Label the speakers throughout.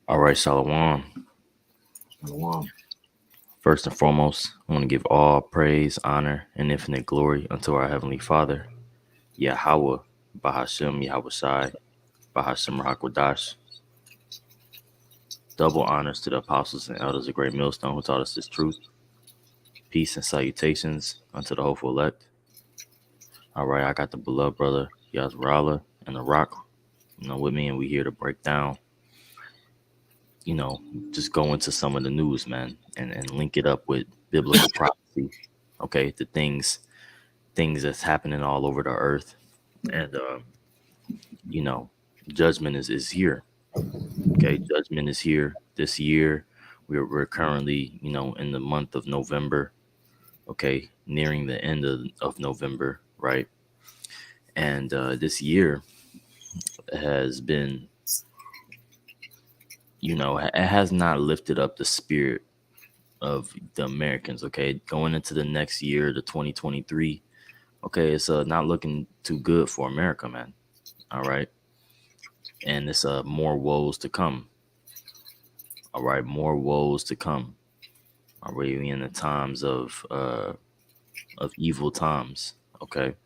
Speaker 1: All right, Shalom.
Speaker 2: Shalom.
Speaker 1: First and foremost, I want to give all praise, honor, and infinite glory unto our Heavenly Father, Yahweh, Bahashem, Yahweh Shai, Bahashem Rahakwadash. Double honors to the apostles and elders of Great Millstone who taught us this truth. Peace and salutations unto the hopeful elect. All right, I got the beloved brother Yazrala and the Rock, with me, and we here to break down, just go into some of the news, man, and link it up with biblical prophecy. Okay, the things that's happening all over the earth, and you know, judgment is here. Okay, judgment is here this year. We're currently, in the month of November. Okay, nearing the end of November, right? And this year has been, it has not lifted up the spirit of the Americans. Okay, going into the next year, the 2023. Okay, it's not looking too good for America, man. All right, and it's more woes to come. All right, more woes to come. Are we in the times of evil times? Okay,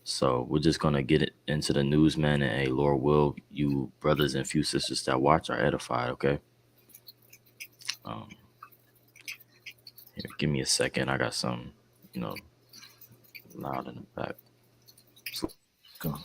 Speaker 1: so we're just gonna get it into the news, man. And hey, Lord will you brothers and few sisters that watch are edified. Okay, um, here, give me a second. I got some, you know, loud in the back.
Speaker 2: Go.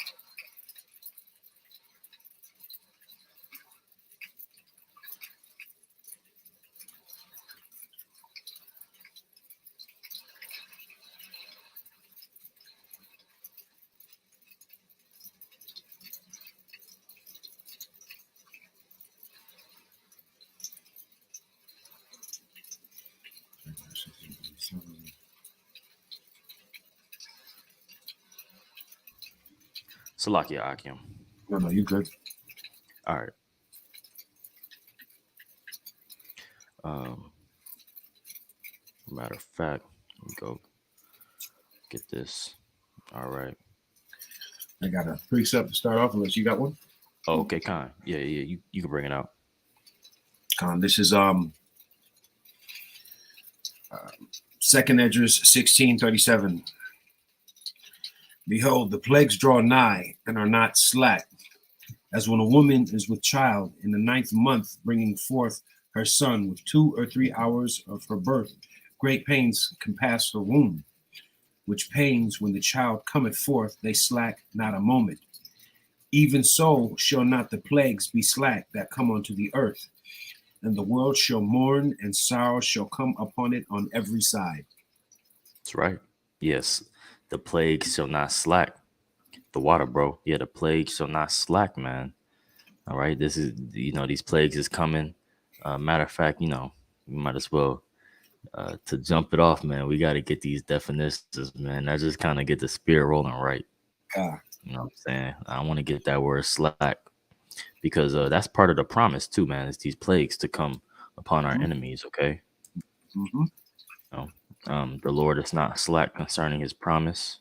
Speaker 1: Salakia Akim.
Speaker 2: No, you good.
Speaker 1: All right. Um, matter of fact, let me go get this. All right.
Speaker 2: I got a precept to start off, unless you got one.
Speaker 1: Oh, okay, Khan. Yeah, you can bring it out.
Speaker 2: This is Second Edges 16:37. Behold, the plagues draw nigh and are not slack, as when a woman is with child in the ninth month, bringing forth her son with 2 or 3 hours of her birth. Great pains compass her womb, which pains when the child cometh forth, they slack not a moment. Even so shall not the plagues be slack that come unto the earth, and the world shall mourn, and sorrow shall come upon it on every side.
Speaker 1: That's right. Yes, the plague shall not slack. The water, bro. Yeah, the plague shall not slack, man. All right. This is, these plagues is coming. Matter of fact, we might as well to jump it off, man. We got to get these definitions, man. That just kind of get the spirit rolling right.
Speaker 2: Ah,
Speaker 1: You know what I'm saying? I want to get that word slack because that's part of the promise too, man. It's these plagues to come upon our enemies. Okay.
Speaker 2: mm-hmm.
Speaker 1: You the Lord is not slack concerning His promise,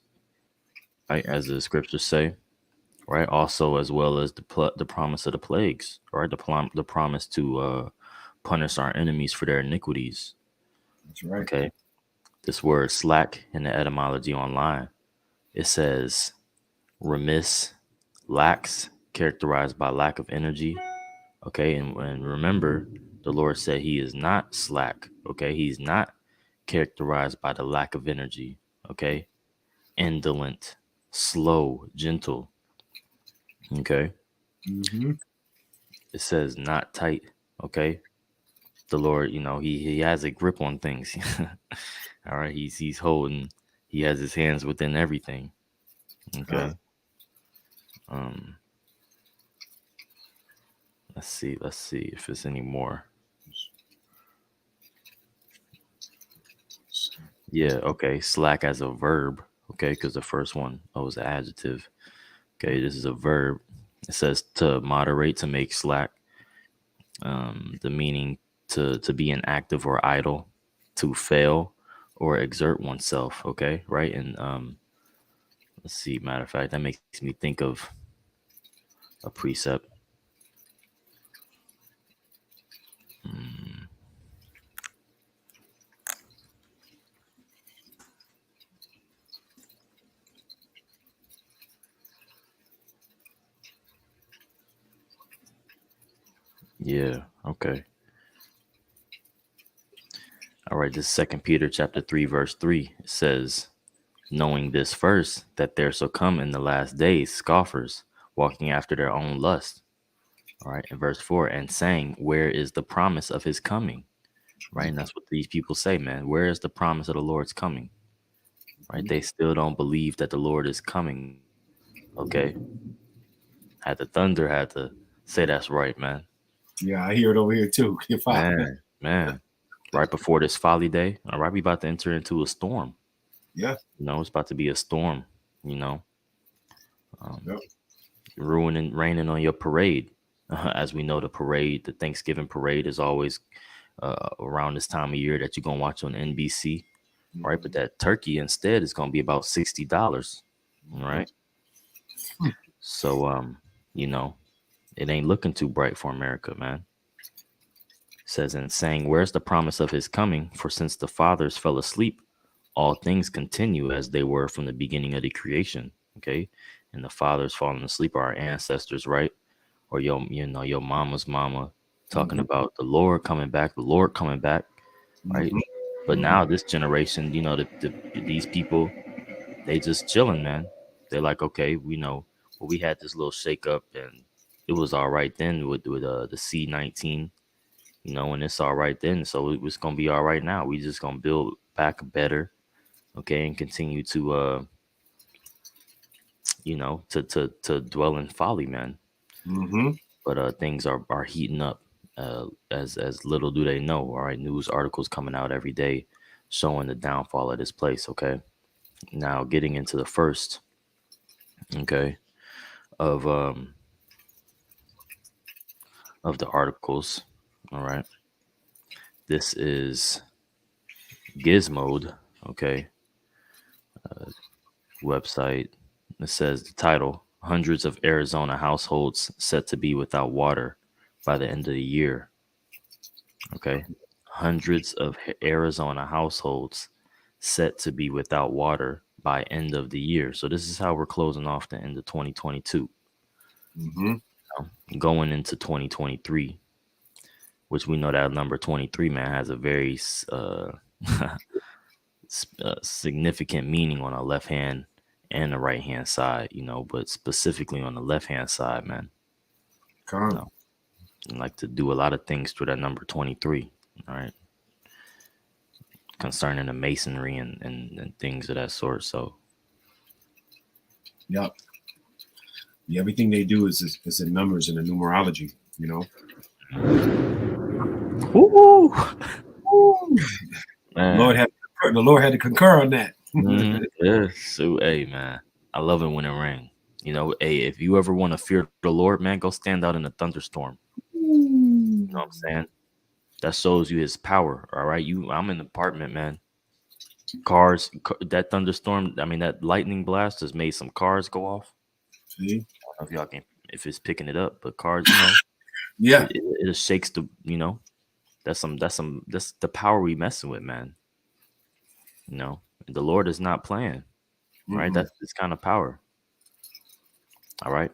Speaker 1: right? As the scriptures say, right? Also, as well as the promise of the plagues, right? The promise to punish our enemies for their iniquities.
Speaker 2: That's right.
Speaker 1: Okay. This word slack in the etymology online, it says remiss, lax, characterized by lack of energy. Okay, and remember, the Lord said He is not slack. Okay, He's not characterized by the lack of energy. Okay, indolent, slow, gentle. Okay,
Speaker 2: Mm-hmm.
Speaker 1: it says not tight. Okay, the Lord, He has a grip on things. All right, He's holding. He has His hands within everything.
Speaker 2: Ah,
Speaker 1: Okay. Um. Let's see if there's any more. Yeah, okay. Slack as a verb. Okay, because the first one was an adjective. Okay, this is a verb. It says to moderate, to make slack. The meaning to be inactive or idle, to fail or exert oneself. Okay, right. And let's see. Matter of fact, that makes me think of a precept. Mm. Yeah. Okay. All right. This is 2 Peter chapter 3, verse 3. It says, knowing this first, that there shall come in the last days scoffers, walking after their own lust. All right. And verse 4, and saying, where is the promise of his coming? Right. And that's what these people say, man. Where is the promise of the Lord's coming? Right. They still don't believe that the Lord is coming. Okay. Had the thunder had to say that's right, man.
Speaker 2: Yeah, I hear it over here too. If I,
Speaker 1: Man. Right before this folly day, all right, we about to enter into a storm.
Speaker 2: yeah,
Speaker 1: You know, it's about to be a storm, you know,
Speaker 2: yeah.
Speaker 1: raining on your parade. As we know, the Thanksgiving parade is always around this time of year that you're going to watch on NBC, right? But that turkey instead is going to be about $60, all right? So, you know, it ain't looking too bright for America, man. Says, and saying, where's the promise of his coming? For since the fathers fell asleep, all things continue as they were from the beginning of the creation. Okay. And the fathers falling asleep are our ancestors, right? Or your mama's mama talking about the Lord coming back, right?
Speaker 2: Mhm.
Speaker 1: But now this generation, these people, they just chilling, man. They're like, okay, we had this little shake up and it was all right then with the C-19, and it's all right then. So it was gonna be all right now. We just gonna build back better, okay, and continue to to dwell in folly, man.
Speaker 2: Mhm.
Speaker 1: But things are heating up. As little do they know. All right, news articles coming out every day showing the downfall of this place. Okay, now getting into the first, okay, of the articles. All right, this is Gizmode. Okay, website. It says the title: Hundreds of Arizona households set to be without water by the end of the year. Okay. Hundreds of Arizona households set to be without water by end of the year. So this is how we're closing off the end of 2022,
Speaker 2: Mhm.
Speaker 1: going into 2023, which we know that number 23, man, has a very significant meaning on the left hand and the right hand side, but specifically on the left hand side, man.
Speaker 2: Come.
Speaker 1: No, I like to do a lot of things through that number 23. All right. Concerning the masonry and things of that sort. So
Speaker 2: Yep. Yeah, everything they do is in numbers and in numerology.
Speaker 1: woo,
Speaker 2: The
Speaker 1: man.
Speaker 2: Lord had to concur on that.
Speaker 1: Yeah, so hey, man, I love it when it rains. Hey, if you ever want to fear the Lord, man, go stand out in a thunderstorm. You know what I'm saying? That shows you his power. All right, I'm in an apartment, man. That thunderstorm, I mean, that lightning blast has made some cars go off.
Speaker 2: See?
Speaker 1: I don't know if y'all can, if it's picking it up, but cars,
Speaker 2: Yeah.
Speaker 1: it just shakes that's the power we messing with, man. The Lord is not playing, right?
Speaker 2: Mm-mm.
Speaker 1: That's this kind of power. All right.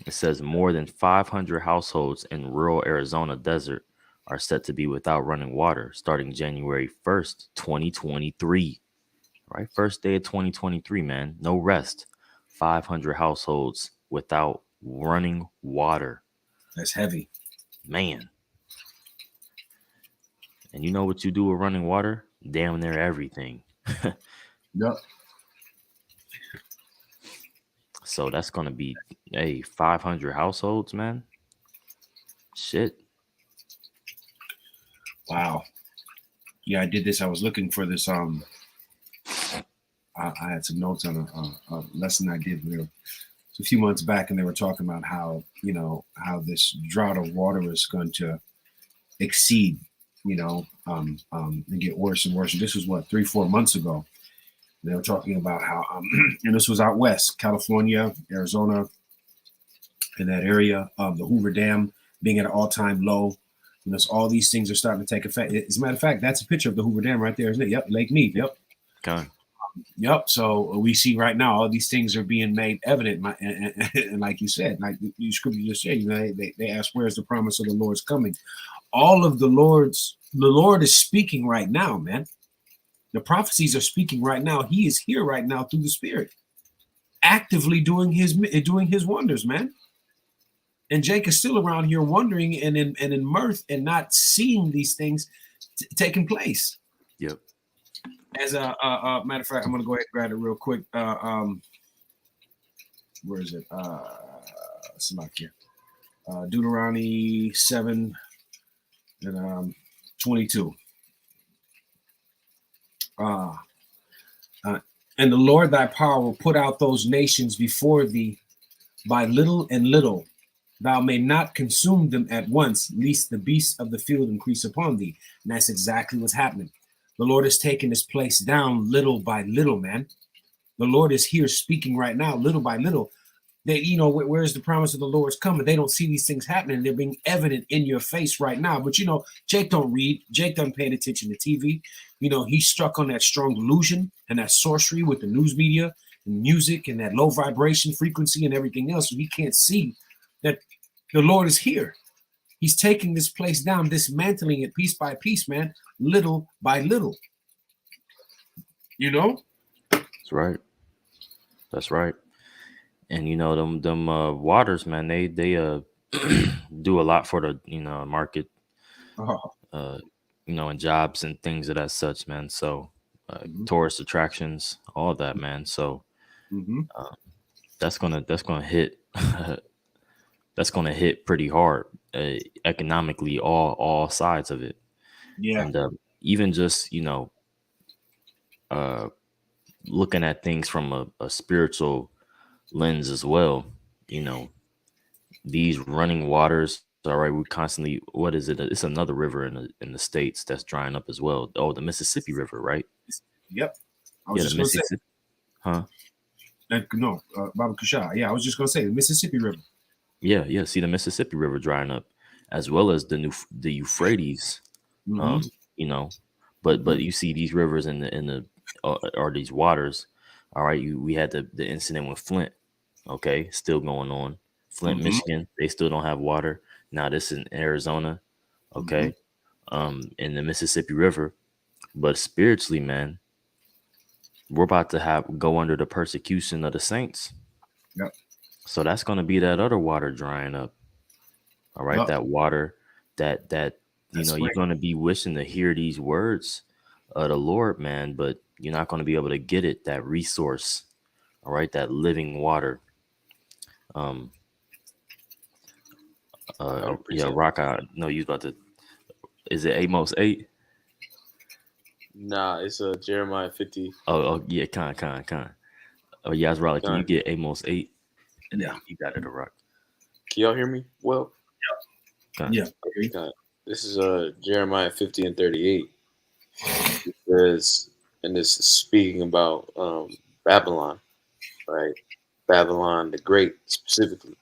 Speaker 1: It says more than 500 households in rural Arizona desert are set to be without running water starting January 1st, 2023. Right? First day of 2023, man. No rest. 500 households without running water.
Speaker 2: That's heavy.
Speaker 1: Man. And you know what you do with running water? Damn near everything.
Speaker 2: Yep.
Speaker 1: So that's going to be 500 households, man. Shit.
Speaker 2: Wow. Yeah, I did this. I was looking for this. I had some notes on a lesson I did there a few months back, and they were talking about how this drought of water is going to exceed, and get worse and worse. And this was what 3-4 months ago. They were talking about how, and this was out west, California, Arizona, in that area, the Hoover Dam being at an all-time low. You know, so all these things are starting to take effect. As a matter of fact, that's a picture of the Hoover Dam right there, isn't it? Yep, Lake Mead. Yep.
Speaker 1: Okay.
Speaker 2: Yep. So we see right now all these things are being made evident, and like you said, like the scripture just said, you know, they ask, "Where's the promise of the Lord's coming?" All of the Lord is speaking right now, man. The prophecies are speaking right now. He is here right now through the Spirit, actively doing his wonders, man. And Jake is still around here wondering and in mirth and not seeing these things taking place.
Speaker 1: Yep.
Speaker 2: As a matter of fact, I'm gonna go ahead and grab it real quick. Where is it? Salakia. Deuteronomy 7 and 22. And the Lord thy power will put out those nations before thee by little and little. Thou may not consume them at once, lest the beasts of the field increase upon thee. And that's exactly what's happening. The Lord is taking this place down little by little, man. The Lord is here speaking right now, little by little. They, you know, where's the promise of the Lord's coming? They don't see these things happening. They're being evident in your face right now. But, you know, Jake don't read. Jake doesn't pay attention to TV. You know, he's struck on that strong delusion and that sorcery with the news media and music and that low vibration frequency and everything else. So he can't see that the Lord is here. He's taking this place down, dismantling it piece by piece, man, little by little. You know?
Speaker 1: That's right. That's right. And you know them waters, man. They do a lot for the market, you know, and jobs and things of that such, man. So tourist attractions, all of that, man. So that's gonna hit that's gonna hit pretty hard economically, all sides of it.
Speaker 2: Yeah.
Speaker 1: And even just looking at things from a spiritual lens as well, you know, these running waters. All right, we constantly, what is it? It's another river in the States that's drying up as well. Oh, the Mississippi River, right?
Speaker 2: Yep. I
Speaker 1: Yeah,
Speaker 2: was
Speaker 1: the
Speaker 2: just gonna say,
Speaker 1: Mississippi. Huh?
Speaker 2: no, Baba Kushah. Yeah, I was just gonna say the Mississippi River.
Speaker 1: Yeah. See, the Mississippi River drying up, as well as the Euphrates. You know, but you see these rivers in the or these waters. All right, we had the incident with Flint. Okay, still going on. Flint, Michigan, they still don't have water. Now this is in Arizona. Okay, in the Mississippi River. But spiritually, man, we're about to go under the persecution of the saints.
Speaker 2: Yep.
Speaker 1: So that's going to be that other water drying up. All right, that water that
Speaker 2: That's
Speaker 1: you're going to be wishing to hear these words of the Lord, man, but you're not going to be able to get it, that resource. All right, that living water. Yeah, Rock, I know you about to. Is it Amos 8?
Speaker 3: Nah, it's Jeremiah 50.
Speaker 1: Oh yeah, con. Oh yeah, that's right. Can you get Amos 8? And
Speaker 2: Yeah,
Speaker 1: then you got it, a Rock.
Speaker 3: Can y'all hear me? Well,
Speaker 2: yeah.
Speaker 3: This is Jeremiah 50 and 38. It says, and this is speaking about Babylon, right? Babylon the Great specifically,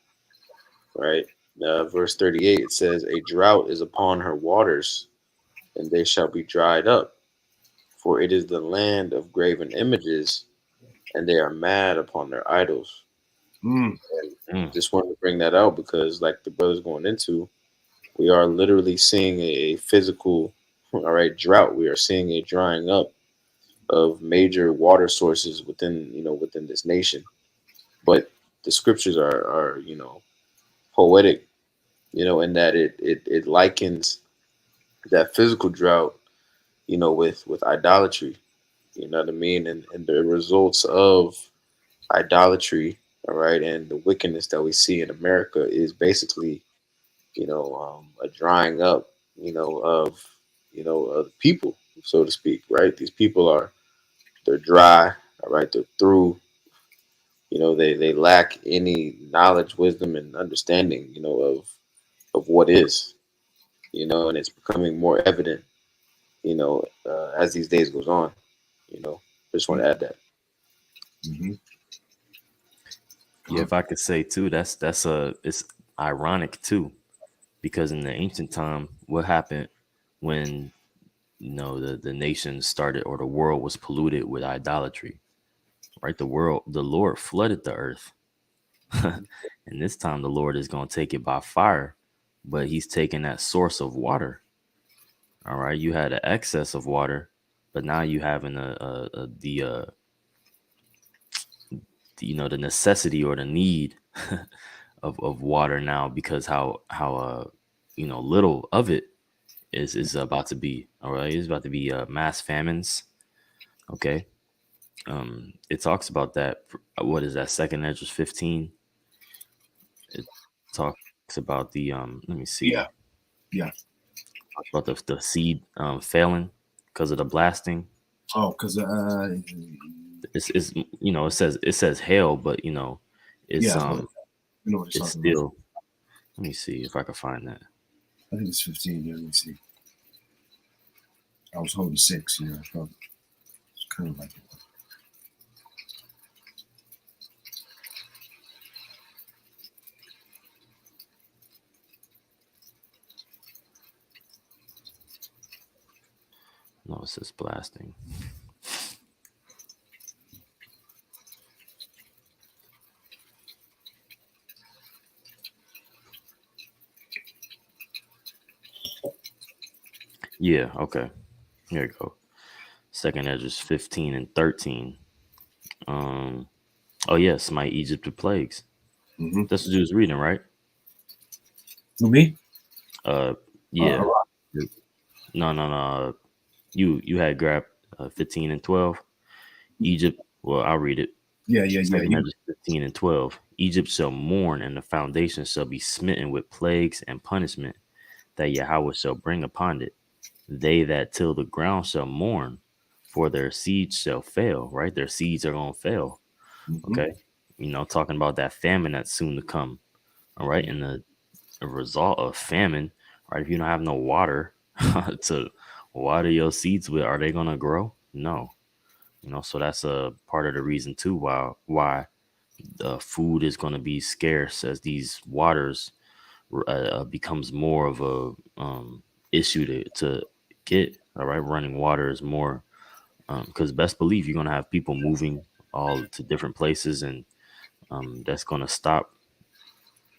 Speaker 3: right? Verse 38, it says, "A drought is upon her waters, and they shall be dried up, for it is the land of graven images, and they are mad upon their idols." Just wanted to bring that out because, like the brother's going into, we are literally seeing a physical, all right, drought. We are seeing a drying up of major water sources within this nation. But the scriptures are poetic, in that it likens that physical drought, with idolatry. You know what I mean? And the results of idolatry, all right, and the wickedness that we see in America is basically, a drying up, of people, so to speak, right? These people they're dry, all right, they're through, they lack any knowledge, wisdom, and understanding, of what is, and it's becoming more evident, as these days goes on, just want to add that.
Speaker 1: Yeah, if I could say too, that's it's ironic too, because in the ancient time, what happened when the nation started, or the world was polluted with idolatry, right? The Lord flooded the earth. And this time the Lord is going to take it by fire, but he's taking that source of water. All right, you had an excess of water, but now you having the the necessity or the need of water now, because how little of it is about to be. All right, it's about to be mass famines. Okay. It talks about that. What is that? Second Ezra 15. It talks about the let me see.
Speaker 2: Yeah. Yeah.
Speaker 1: Talks about the seed failing because of the blasting.
Speaker 2: Oh, because
Speaker 1: It's it says hail, but it's
Speaker 2: yeah, but you know what
Speaker 1: it's
Speaker 2: it's talking about.
Speaker 1: still. Let me see if I can find that.
Speaker 2: I think it's 15. Yeah, let me see. I was holding 6. Yeah, I felt it's kind of like it.
Speaker 1: No, it says blasting. Yeah, okay. Here we go. Second Ezra 15 and 13. Oh yeah, smite Egypt with plagues.
Speaker 2: Mm-hmm.
Speaker 1: That's what you was reading, right?
Speaker 2: Who, me?
Speaker 1: Yeah.
Speaker 2: Iraq.
Speaker 1: No. You had grabbed 15 and 12. Egypt. Well, I'll read it.
Speaker 2: Yeah.
Speaker 1: Second Ezra 15 and 12. Egypt shall mourn, and the foundation shall be smitten with plagues and punishment that Yahweh shall bring upon it. They that till the ground shall mourn, for their seeds shall fail. Right, their seeds are gonna fail.
Speaker 2: Mm-hmm.
Speaker 1: Okay, talking about that famine that's soon to come. All right, and the result of famine, right? If you don't have no water to water your seeds with, are they gonna grow? No. So that's a part of the reason too why the food is going to be scarce, as these waters becomes more of a issue to get. All right, running water is more because best believe you're going to have people moving all to different places, and that's going to stop.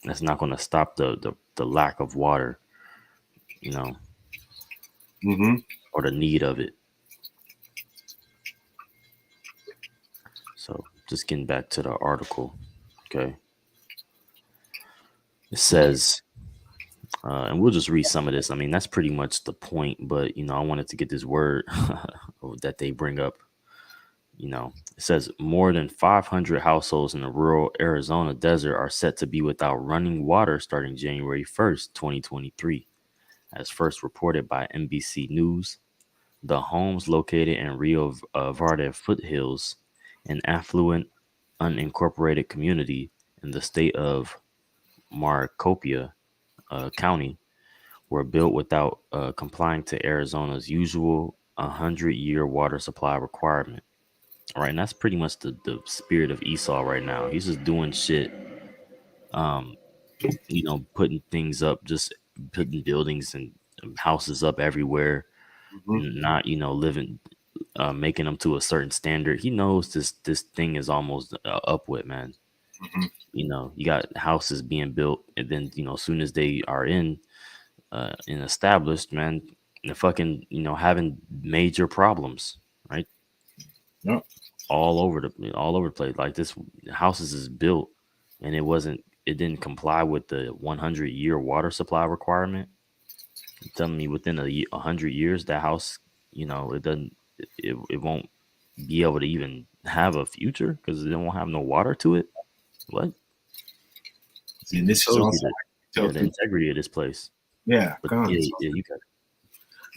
Speaker 1: That's not going to stop the lack of water,
Speaker 2: Mm-hmm.
Speaker 1: or the need of it. So just getting back to the article, okay. It says, and we'll just read some of this. I mean, that's pretty much the point, but I wanted to get this word that they bring up. It says more than 500 households in the rural Arizona desert are set to be without running water starting January 1st, 2023, as first reported by NBC News. The homes located in Rio Verde foothills, an affluent, unincorporated community in the state of Maricopa County, were built without complying to Arizona's usual 100-year water supply requirement. All right, and that's pretty much the spirit of Esau right now. He's just doing shit, putting things up, just putting buildings and houses up everywhere,
Speaker 2: Mm-hmm.
Speaker 1: not living, making them to a certain standard. He knows this thing is almost upward, man.
Speaker 2: Mm-hmm.
Speaker 1: You got houses being built, and then as soon as they are in established, man, they're fucking having major problems, right?
Speaker 2: Yep.
Speaker 1: All over the place. Like this houses is built, and it didn't comply with the 100-year water supply requirement. You're telling me within 100 years that house, it doesn't, it won't be able to even have a future because it won't have no water to it. What?
Speaker 2: See, and this is
Speaker 1: Shows
Speaker 2: also
Speaker 1: you the integrity of this place.
Speaker 2: yeah.
Speaker 1: But
Speaker 2: Come on.
Speaker 1: yeah, you got it.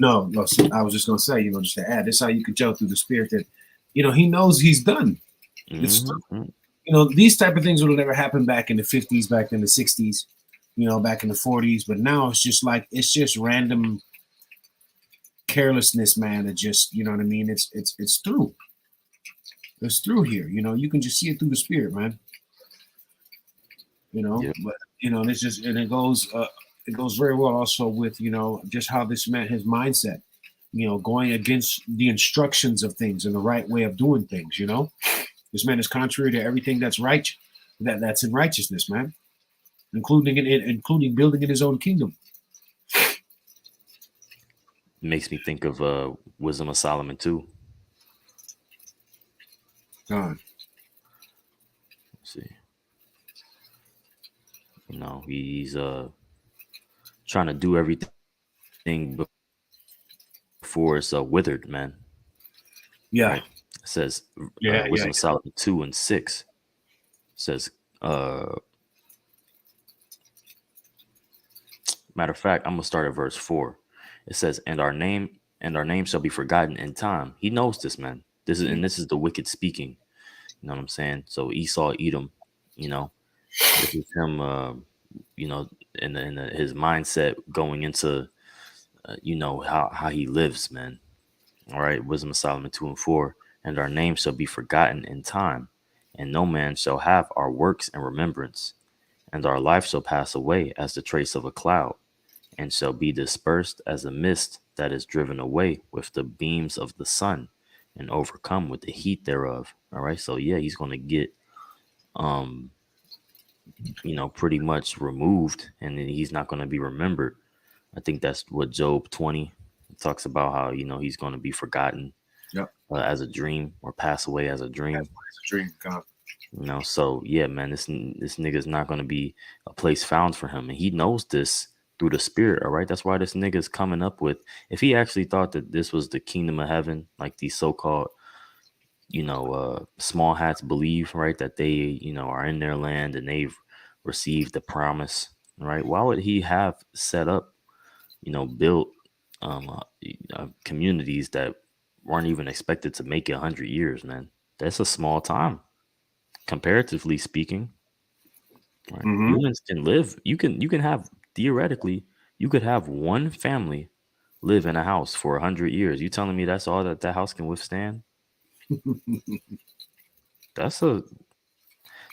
Speaker 2: No. See, I was just gonna say, just to add, this is how you could tell through the spirit that, he knows he's done. It's these type of things would have never happened back in the 50s, back in the 60s, back in the 40s. But now it's just random carelessness, man. It just, you know what I mean? It's through. It's through here. You can just see it through the spirit, man.
Speaker 1: Yeah.
Speaker 2: But it's just, and it goes it goes very well also with, just how this man, his mindset, going against the instructions of things and the right way of doing things. This man is contrary to everything that's right, that's in righteousness, man, including building in his own kingdom.
Speaker 1: Makes me think of Wisdom of Solomon too.
Speaker 2: God.
Speaker 1: Let's see. He's trying to do everything before it's withered, man.
Speaker 2: Yeah.
Speaker 1: Right? It says
Speaker 2: Yeah,
Speaker 1: Wisdom of Solomon 2:6 says, matter of fact, I'm gonna start at verse 4. It says, and our name shall be forgotten in time. He knows this, man. This is the wicked speaking. You know what I'm saying? So Esau, Edom, this is him, in his mindset going into, how he lives, man. All right, Wisdom of Solomon 2:4, and our name shall be forgotten in time, and no man shall have our works in remembrance, and our life shall pass away as the trace of a cloud, and shall be dispersed as a mist that is driven away with the beams of the sun, and overcome with the heat thereof. All right, so yeah, he's going to get pretty much removed, and then he's not going to be remembered. I think that's what Job 20 talks about, how he's going to be forgotten as a dream, or pass away as a dream.
Speaker 2: As a dream, God.
Speaker 1: So yeah, man, this nigga's not going to be a place found for him, and he knows this through the spirit. All right, that's why this nigga's coming up with, if he actually thought that this was the kingdom of heaven, like these so-called small hats believe, right, that they are in their land and they've received the promise, right? Why would he have set up, built communities that weren't even expected to make it 100 years, man? That's a small time, comparatively speaking. Right?
Speaker 2: Mm-hmm.
Speaker 1: Humans can live. You can have, theoretically, you could have one family live in a house for 100 years. You telling me that's all that house can withstand? That's a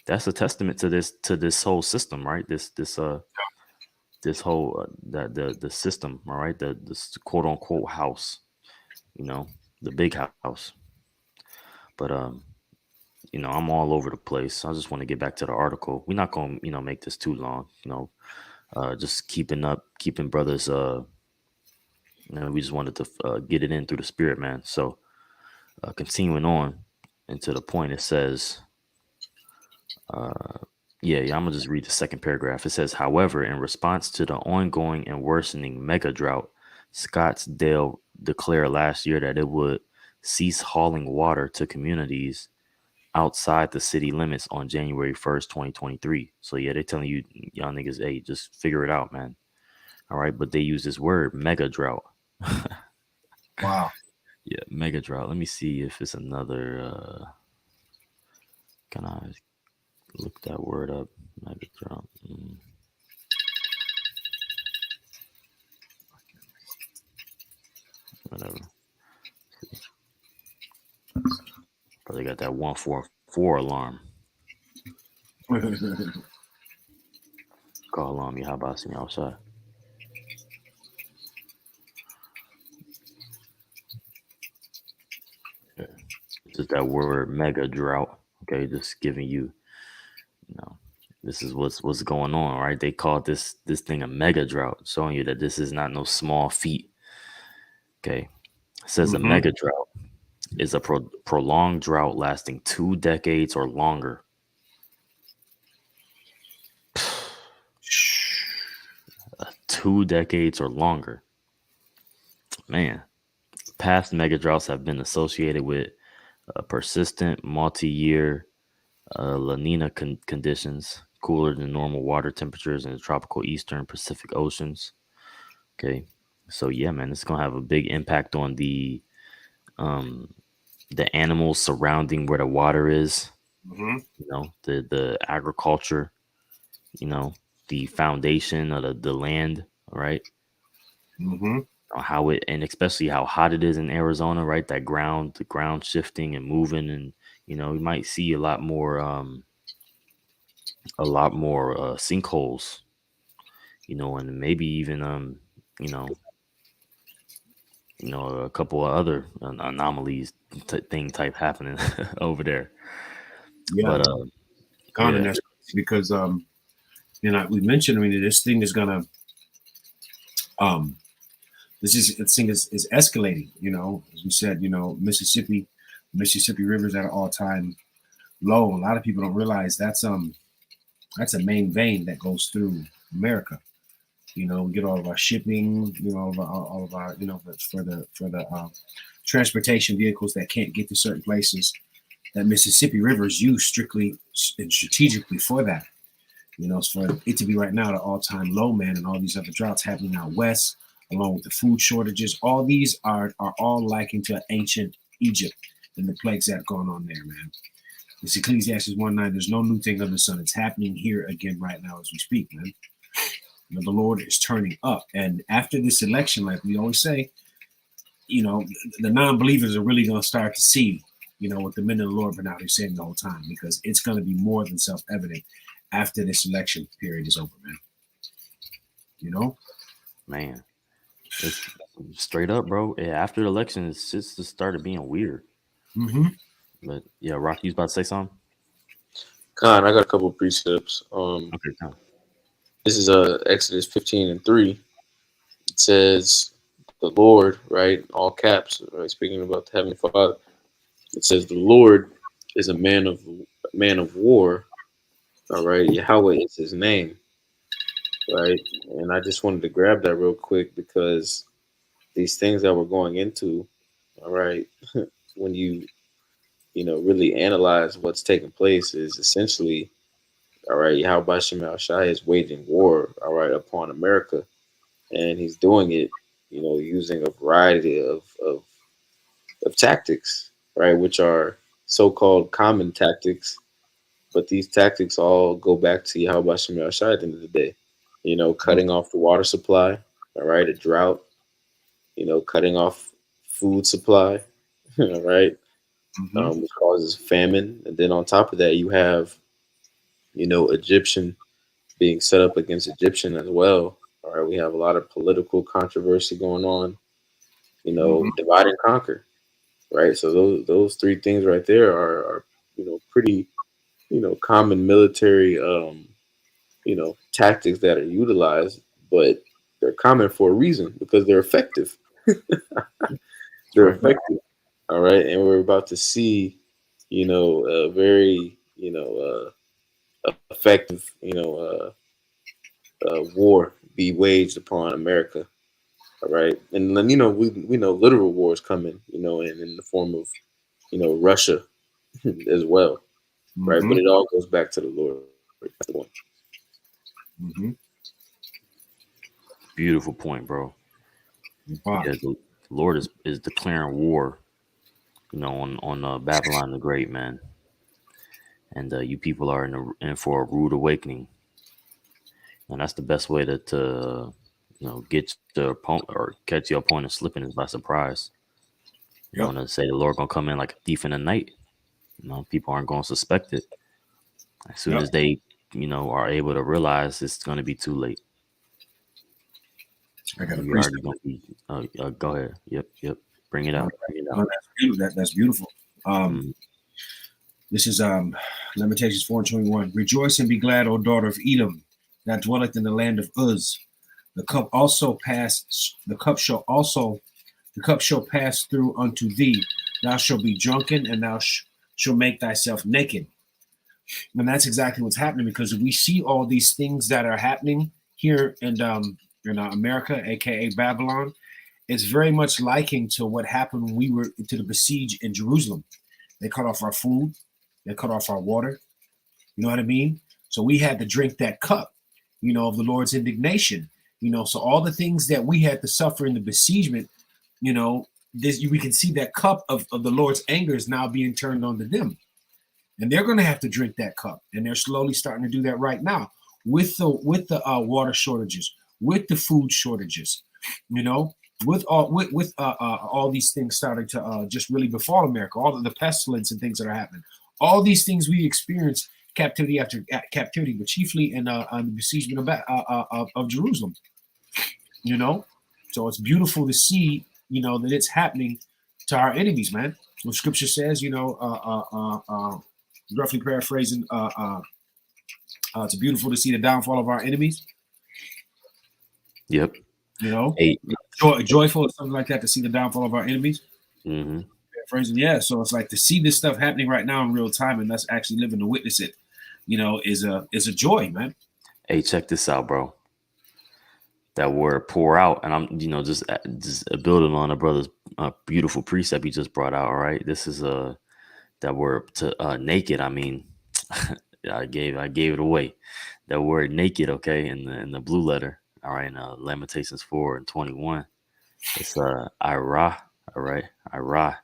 Speaker 1: testament to this whole system, right? This whole the system, all right, the quote unquote house, the big house. But I'm all over the place. I just want to get back to the article. We're not going to make this too long. Just keeping brothers. We just wanted to get it in through the spirit, man. So continuing on into the point, it says, I'm gonna just read the second paragraph. It says, however, in response to the ongoing and worsening mega drought, Scottsdale declared last year that it would cease hauling water to communities outside the city limits on January 1st, 2023. So yeah, they're telling you, y'all niggas, hey, just figure it out, man. All right, but they use this word, mega drought.
Speaker 2: Wow.
Speaker 1: Yeah, mega drought. Let me see if it's another. Can I look that word up? Mega drought. Whatever. Probably got that 144 alarm. Call alarm. How about me outside? Yeah. Just that word, mega drought. Okay, just giving you, this is what's going on, right? They call this thing a mega drought, showing you that this is not no small feat. Okay, it says a mega drought is a prolonged drought lasting 2 decades or longer. 2 decades or longer. Man, past mega droughts have been associated with persistent multi-year La Nina conditions, cooler than normal water temperatures in the tropical eastern Pacific Oceans. Okay, so yeah, man, it's gonna have a big impact on the animals surrounding where the water is. The agriculture, the foundation of the land, right? How it, and especially how hot it is in Arizona, right? The ground shifting and moving, and you might see a lot more sinkholes, and maybe even a couple of other anomalies thing type happening over there.
Speaker 2: Yeah,
Speaker 1: But
Speaker 2: Gone, and
Speaker 1: yeah,
Speaker 2: that's because we mentioned. I mean, this thing is gonna this thing is escalating. As we said, Mississippi River's at an all time low. A lot of people don't realize that's a main vein that goes through America. We get all of our shipping, all of our, for the transportation vehicles that can't get to certain places. That Mississippi River is used strictly and strategically for that. It's for it to be right now at an all-time low, man, and all these other droughts happening out west, along with the food shortages. All these are all likened to ancient Egypt and the plagues that are going on there, man. It's Ecclesiastes 1:9. There's no new thing under the sun. It's happening here again right now as we speak, man. The Lord is turning up. And after this election, like we always say, the non-believers are really going to start to see, what the men of the Lord been out here saying the whole time, because it's going to be more than self-evident after this election period is over, man.
Speaker 1: Man, it's straight up, bro. Yeah, after the election, it's just started being weird.
Speaker 2: Mm-hmm.
Speaker 1: But yeah, Rocky, you about to say something?
Speaker 3: Khan, I got a couple of precepts.
Speaker 1: Okay, Con.
Speaker 3: This is Exodus 15:3. It says the Lord, right? All caps, right? Speaking about the Heavenly Father. It says the Lord is a man of war. All right. Yahweh is his name. Right. And I just wanted to grab that real quick because these things that we're going into, all right, when you really analyze what's taking place is essentially, all right, Yahweh Shema Shai is waging war, all right, upon America. And he's doing it, using a variety of tactics, right, which are so-called common tactics, but these tactics all go back to Yahweh Shema Shai at the end of the day. Cutting off the water supply, all right, a drought, cutting off food supply, all right,
Speaker 2: Mm-hmm.
Speaker 3: which causes famine. And then on top of that, you have, Egyptian being set up against Egyptian as well. All right, we have a lot of political controversy going on,
Speaker 2: Mm-hmm.
Speaker 3: divide and conquer, right? So those three things right there are pretty, common military, tactics that are utilized, but they're common for a reason because they're effective. They're
Speaker 1: Right.
Speaker 3: effective. All right. And we're about to see, a very, effective, war be waged upon America. All right. And then, we know literal war is coming, in the form of, Russia as well. Right.
Speaker 2: Mm-hmm.
Speaker 3: But it all goes back to the Lord. That's the point.
Speaker 2: Mm-hmm.
Speaker 1: Beautiful point, bro.
Speaker 2: Wow.
Speaker 1: Yeah, the Lord is declaring war, on Babylon the Great, man. And you people are in for a rude awakening, and that's the best way to get the opponent or catch your opponent slipping is by surprise. You
Speaker 2: Yep.
Speaker 1: want to say the Lord gonna come in like a thief in the night. People aren't gonna suspect it as soon
Speaker 2: Yep.
Speaker 1: as they are able to realize it's gonna be too late.
Speaker 2: I got a
Speaker 1: You
Speaker 2: precept.
Speaker 1: already gonna be. Go ahead. Yep. Bring it out.
Speaker 2: No, that's beautiful. That's beautiful. This is Lamentations 4:21. Rejoice and be glad, O daughter of Edom, that dwelleth in the land of Uz. The cup shall pass through unto thee. Thou shalt be drunken, and thou shalt make thyself naked. And that's exactly what's happening, because we see all these things that are happening here in America, aka Babylon. It's very much liking to what happened when we were to the besiege in Jerusalem. They cut off our food, they cut off our water. You know what I mean? So we had to drink that cup, of the Lord's indignation. So all the things that we had to suffer in the besiegement, we can see that cup of the Lord's anger is now being turned on to them. And they're going to have to drink that cup. And they're slowly starting to do that right now with the water shortages, with the food shortages, with all these things starting to just really befall America, all of the pestilence and things that are happening. All these things we experience captivity after captivity, but chiefly in the besiegement of Jerusalem. You know, so it's beautiful to see, you know, that it's happening to our enemies, man. What Scripture says, you know, roughly paraphrasing, it's beautiful to see the downfall of our enemies.
Speaker 1: Yep.
Speaker 2: You know,
Speaker 1: Hey.
Speaker 2: joyful or something like that to see the downfall of our enemies.
Speaker 1: Mm-hmm.
Speaker 2: Paraphrasing, yeah. So it's like to see this stuff happening right now in real time, and us actually living to witness it. You know, is a joy, man.
Speaker 1: Hey, check this out, bro. That word "pour out," and I'm, you know, just building on a brother's beautiful precept he just brought out. All right, this is that word to naked. I mean, I gave it away. That word naked, okay, in the blue letter. All right, in Lamentations 4:21, it's ira. All right, ira.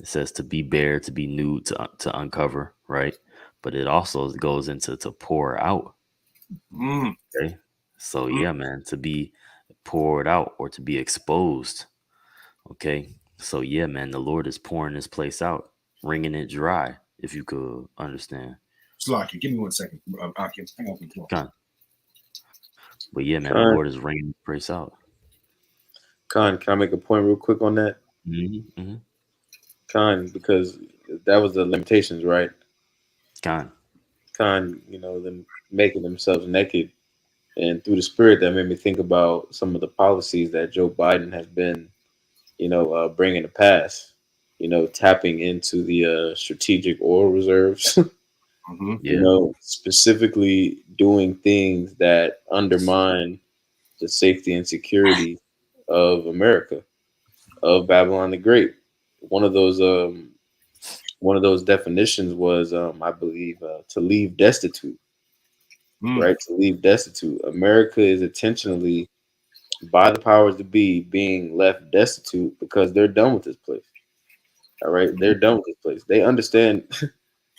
Speaker 1: It says to be bare, to be nude, to uncover, right? But it also goes into to pour out. Okay, so yeah, man, to be poured out or to be exposed. Okay, so yeah, man, the Lord is pouring this place out, wringing it dry. If you could understand.
Speaker 2: Slaki, give me 1 second. Akim, hang on the floor.
Speaker 1: But yeah, man, the Lord is wringing this place out.
Speaker 3: Khan, can I make a point real quick on that?
Speaker 1: Mm-hmm, mm-hmm.
Speaker 3: Khan, because that was the Lamentations, right?
Speaker 1: Khan,
Speaker 3: you know, them making themselves naked. And through the Spirit, that made me think about some of the policies that Joe Biden has been, you know, bringing to pass. You know, tapping into the strategic oil reserves.
Speaker 2: Mm-hmm.
Speaker 1: yeah.
Speaker 3: You know, specifically doing things that undermine the safety and security of America, of Babylon the Great. One of those definitions was, I believe, to leave destitute. Right, to leave destitute. America is intentionally, by the powers to be, being left destitute because they're done with this place. All right, they're done with this place. They understand.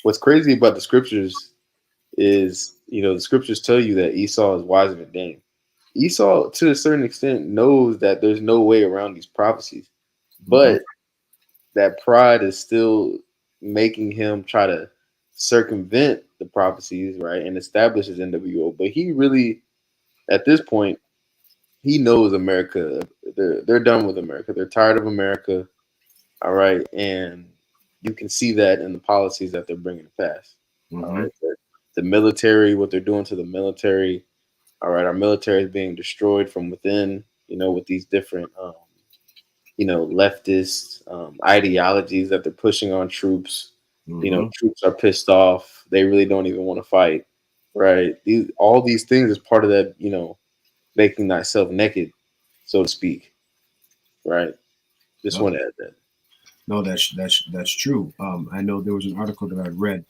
Speaker 3: What's crazy about the scriptures is, you know, the scriptures tell you that Esau is wiser than Daniel. Esau, to a certain extent, knows that there's no way around these prophecies, but that pride is still making him try to circumvent the prophecies, right, and establish his NWO. But he really, at this point, he knows America. They're done with America. They're tired of America. All right, and you can see that in the policies that they're bringing to pass.
Speaker 2: Mm-hmm.
Speaker 3: All right, the military, what they're doing to the military. All right, our military is being destroyed from within. You know, with these different, you know, leftist ideologies that they're pushing on troops.
Speaker 2: Mm-hmm.
Speaker 3: You know, troops are pissed off. They really don't even want to fight. Right. All these things is part of that, you know, making thyself naked, so to speak. Right. Just want to add that.
Speaker 2: No, that's true. I know there was an article that I read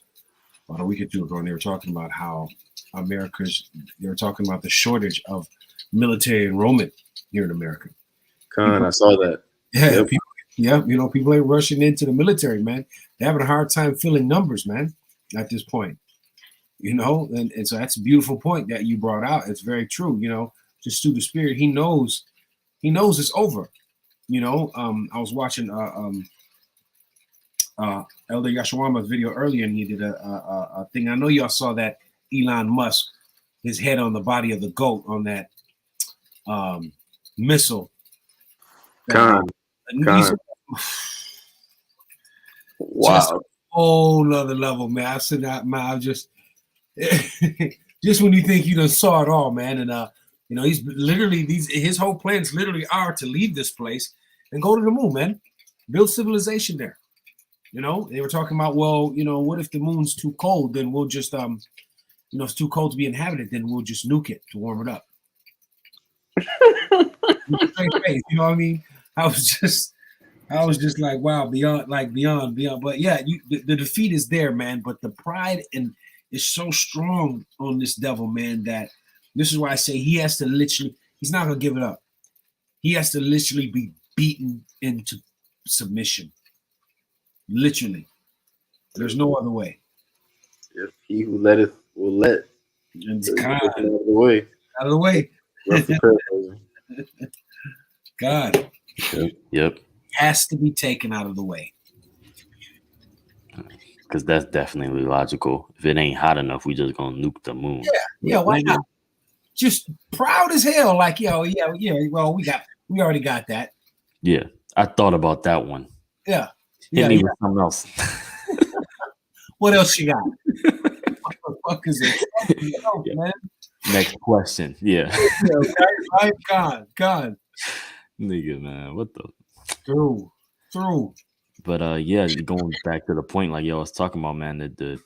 Speaker 2: about a week or two ago, and they were talking about how they were talking about the shortage of military enrollment here in America.
Speaker 3: I saw that.
Speaker 2: Yeah, yep. You know, people ain't rushing into the military, man. They're having a hard time filling numbers, man, at this point. You know, and so that's a beautiful point that you brought out. It's very true. You know, just through the Spirit, he knows it's over. You know, I was watching Elder Yashawama's video earlier, and he did a thing. I know y'all saw that Elon Musk, his head on the body of the goat on that missile.
Speaker 3: Wow.
Speaker 2: Just a whole nother level, man. I said that, man. I just when you think you done saw it all, man. And you know, he's literally his whole plans literally are to leave this place and go to the moon, man. Build civilization there. You know, they were talking about, well, you know, what if the moon's too cold? Then we'll just you know, it's too cold to be inhabited, then we'll just nuke it to warm it up. You know what I mean? I was just like, wow, beyond. But yeah, the defeat is there, man. But the pride is so strong on this devil, man, that this is why I say he has to literally, he's not gonna give it up. He has to literally be beaten into submission. Literally. There's no other way.
Speaker 3: If he who letteth will let.
Speaker 2: God.
Speaker 3: Out of the way.
Speaker 2: Out of the way. God.
Speaker 1: Yep.
Speaker 2: Has to be taken out of the way.
Speaker 1: Because that's definitely logical. If it ain't hot enough, we just gonna nuke the moon.
Speaker 2: Yeah, why not? Just proud as hell, like yeah. Well, we already got that.
Speaker 1: Yeah, I thought about that one.
Speaker 2: Yeah,
Speaker 1: Hit me with something else.
Speaker 2: What else you got? What the fuck is it?
Speaker 1: Yeah.
Speaker 2: Man.
Speaker 1: Next question. Yeah.
Speaker 2: Right, God.
Speaker 1: Nigga, man, what the?
Speaker 2: Through.
Speaker 1: But yeah, going back to the point, like y'all was talking about, man, that the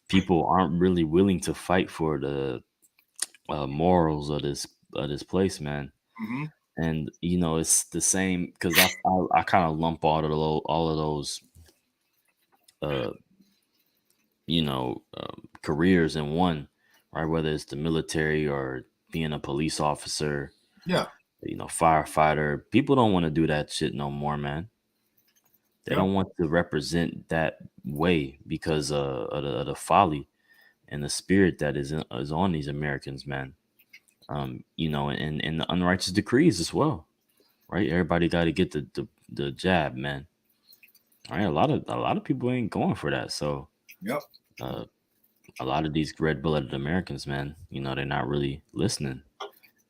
Speaker 1: people aren't really willing to fight for the morals of this place, man.
Speaker 2: Mm-hmm.
Speaker 1: And you know, it's the same because I kind of lump all of those careers in one, right? Whether it's the military or being a police officer,
Speaker 2: Yeah,
Speaker 1: firefighter. People don't want to do that shit no more, man. They
Speaker 2: Yep.
Speaker 1: don't want to represent that way because of the folly and the spirit that is on these Americans, man. And the unrighteous decrees as well, right? Everybody got to get the jab, man. All right, a lot of people ain't going for that, so
Speaker 2: Yep.
Speaker 1: A lot of these red-blooded Americans, man, they're not really listening.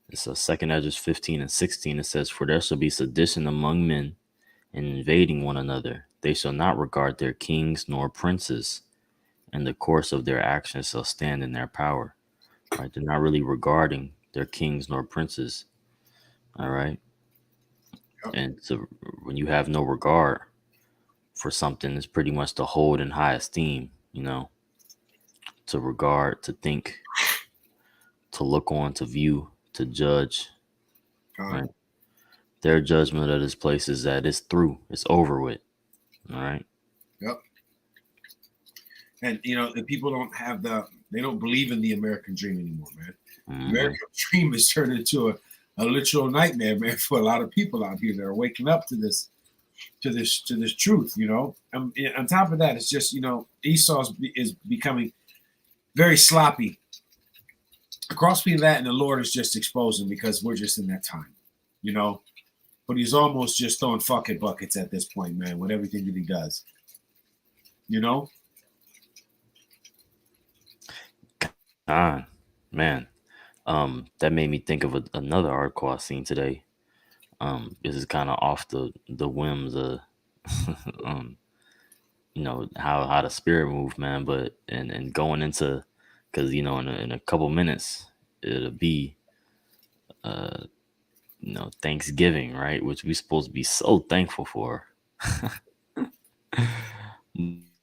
Speaker 1: It's a 2 Esdras 15 and 16. It says, "For there shall be sedition among men, and invading one another. They shall not regard their kings nor princes, and the course of their actions shall stand in their power." Right? They're not really regarding their kings nor princes. All right.
Speaker 2: Yep.
Speaker 1: And so when you have no regard for something, it's pretty much to hold in high esteem, to regard, to think, to look on, to view, to judge. Right? Their judgment of this place is that it's through, it's over with. All right.
Speaker 2: Yep. And the people they don't believe in the American dream anymore, man.
Speaker 1: Mm-hmm.
Speaker 2: The American dream has turned into a literal nightmare, man, for a lot of people out here that are waking up to this truth, And on top of that, it's just, Esau is becoming very sloppy. Across between that and the Lord is just exposing because we're just in that time, But he's almost just throwing fucking buckets at this point, man, with everything that he does.
Speaker 1: Man, that made me think of another article I seen today. This is kind of off the whims of, how the spirit move, man. But and going into, because in a couple minutes it'll be, Thanksgiving, right? Which we're supposed to be so thankful for.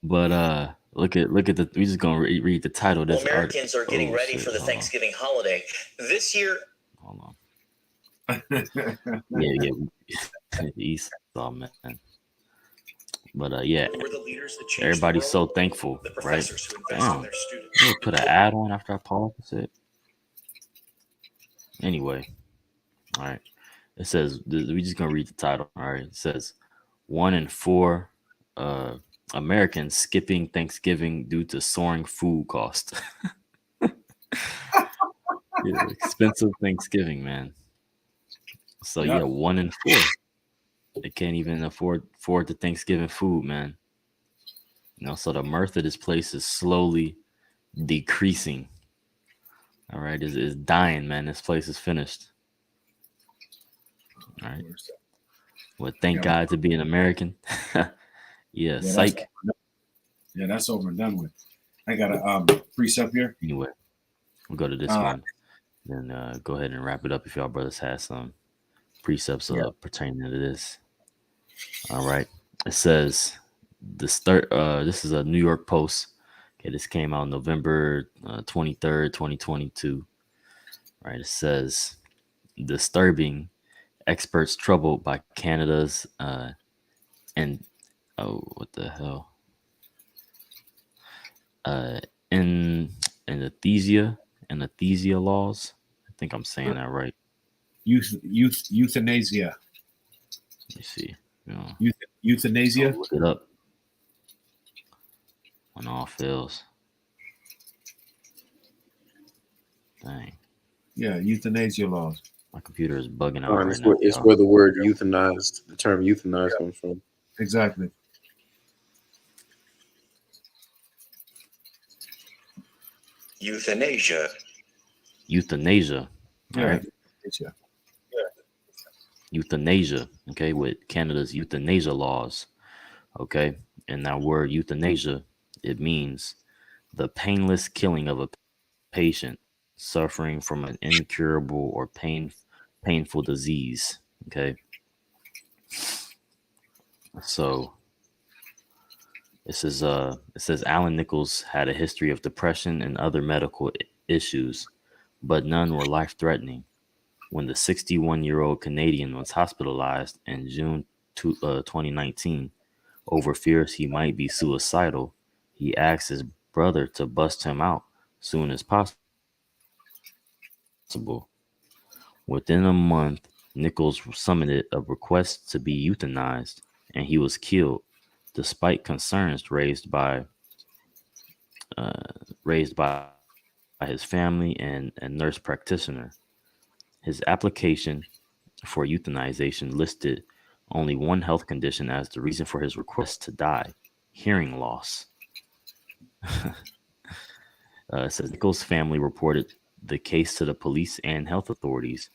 Speaker 1: But look at the. We're just gonna read the title. Of this
Speaker 4: Americans
Speaker 1: article.
Speaker 4: are getting ready for the Thanksgiving holiday this year.
Speaker 1: Hold on. Yeah. Esau, man. But yeah, everybody's so thankful, right? Damn, we put an ad on after I pause it. Anyway, all right. It says we just gonna read the title. All right. It says 1 in 4 Americans skipping Thanksgiving due to soaring food costs. Yeah, expensive Thanksgiving, man. So yeah, 1 in 4. They can't even afford the Thanksgiving food, man. So the mirth of this place is slowly decreasing. All right, it's dying, man. This place is finished. All right. Well, thank God to be an American. Yeah, psych.
Speaker 2: That's over and done with. I got a precept here.
Speaker 1: Anyway, we'll go to this one. Then go ahead and wrap it up if y'all brothers have some precepts pertaining to this. All right. It says this is a New York Post. Okay, this came out November 23rd, 2022. Right. It says disturbing, experts troubled by Canada's what the hell? Anesthesia laws. I think I'm saying that right.
Speaker 2: Euthanasia.
Speaker 1: Let me see.
Speaker 2: Euthanasia.
Speaker 1: Look it up. When all fails. Dang.
Speaker 2: Yeah, euthanasia laws.
Speaker 1: My computer is bugging out right
Speaker 3: now. It's where the word the term euthanize comes from.
Speaker 2: Exactly.
Speaker 4: euthanasia.
Speaker 1: Euthanasia. All right.
Speaker 2: Yeah.
Speaker 1: Euthanasia. Okay. With Canada's euthanasia laws. Okay. And that word euthanasia, it means the painless killing of a patient suffering from an incurable or painful disease. Okay. So it says Alan Nichols had a history of depression and other medical issues, but none were life-threatening. When the 61-year-old Canadian was hospitalized in June 2019 over fears he might be suicidal, he asked his brother to bust him out soon as possible. Within a month, Nichols submitted a request to be euthanized, and he was killed, despite concerns raised by his family and a nurse practitioner. His application for euthanization listed only one health condition as the reason for his request to die: hearing loss. It says Nichols' family reported the case to the police and health authorities,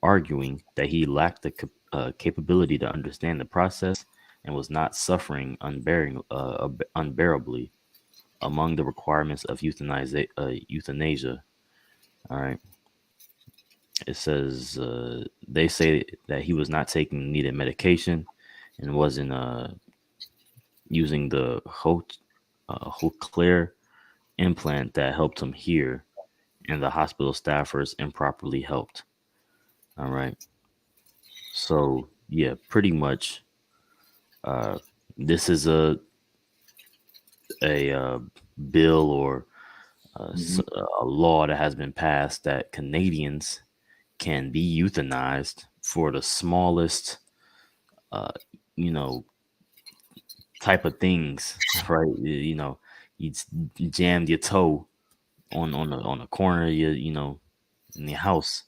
Speaker 1: arguing that he lacked the capability to understand the process and was not suffering unbearably. Among the requirements of euthanasia. All right. It says they say that he was not taking needed medication and wasn't using the Hoclair implant that helped him hear, and the hospital staffers improperly helped. All right. So yeah, pretty much this is a bill or a law that has been passed that Canadians can be euthanized for the smallest, type of things, right? You jammed your toe on a corner of your, in your house.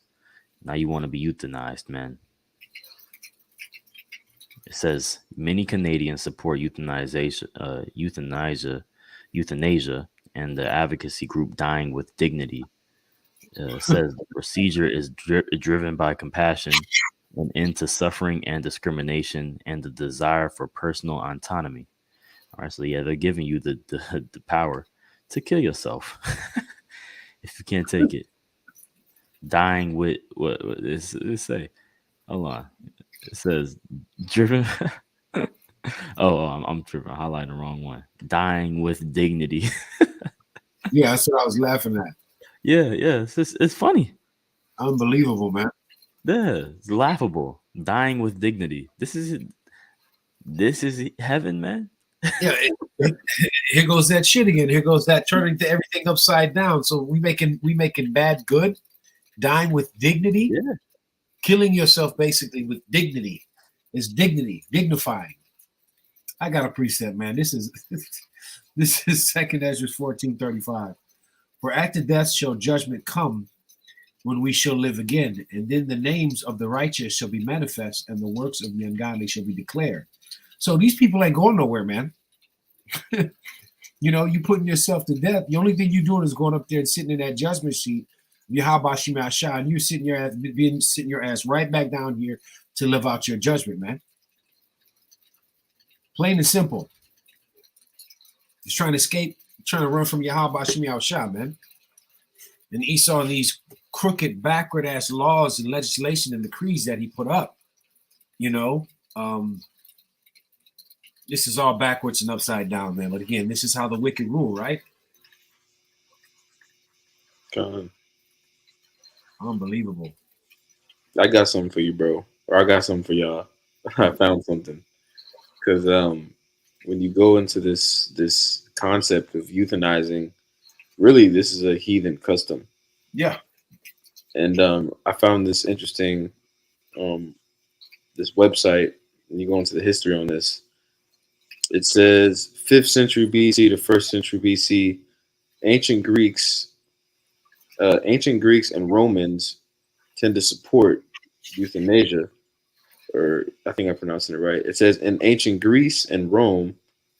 Speaker 1: Now you want to be euthanized, man. It says many Canadians support euthanasia, and the advocacy group Dying with Dignity says the procedure is driven by compassion, an end to suffering and discrimination, and the desire for personal autonomy. All right, so yeah, they're giving you the power to kill yourself if you can't take it. Dying with what does it say? Hold on. It says driven. I'm tripping. I'm highlighting the wrong one. Dying with Dignity.
Speaker 2: Yeah, that's what I was laughing at.
Speaker 1: Yeah. It's funny.
Speaker 2: Unbelievable, man.
Speaker 1: Yeah, it's laughable. Dying with dignity. This is heaven, man.
Speaker 2: Yeah, here goes that shit again. Here goes that turning to everything upside down. So we making bad good, dying with dignity,
Speaker 1: Yeah.
Speaker 2: Killing yourself basically with dignity. It's dignity, dignifying. I got a precept, man. This is 2nd Ezra 14:35. For after death shall judgment come, when we shall live again, and then the names of the righteous shall be manifest, and the works of the ungodly shall be declared. So these people ain't going nowhere, man. You putting yourself to death. The only thing you're doing is going up there and sitting in that judgment seat, Yahweh Shema Shah, and you sitting your ass right back down here to live out your judgment, man. Plain and simple. He's trying to escape, trying to run from Yahweh Shema Shah, man. And Esau and these crooked, backward ass laws and legislation and decrees that he put up, this is all backwards and upside down, man. But again, this is how the wicked rule, right? Unbelievable.
Speaker 3: I got something for you, bro. Or I got something for y'all. I found something. Because when you go into this concept of euthanizing, really this is a heathen custom.
Speaker 2: Yeah.
Speaker 3: And I found this interesting, this website, and you go into the history on this. It says 5th century BC to 1st century BC, ancient Greeks and Romans tend to support euthanasia, or I think I'm pronouncing it right. It says in ancient Greece and Rome,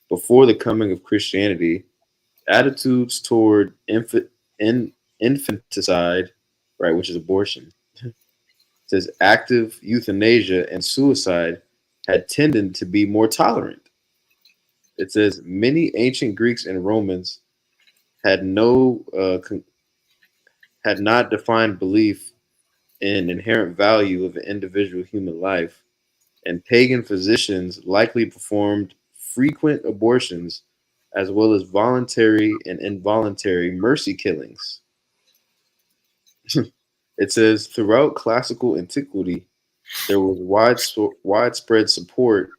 Speaker 3: before the coming of Christianity, attitudes toward infanticide, right, which is abortion. It says active euthanasia and suicide had tended to be more tolerant. It says many ancient Greeks and Romans had had not defined belief in inherent value of an individual human life, and pagan physicians likely performed frequent abortions as well as voluntary and involuntary mercy killings. It says throughout classical antiquity, there was widespread support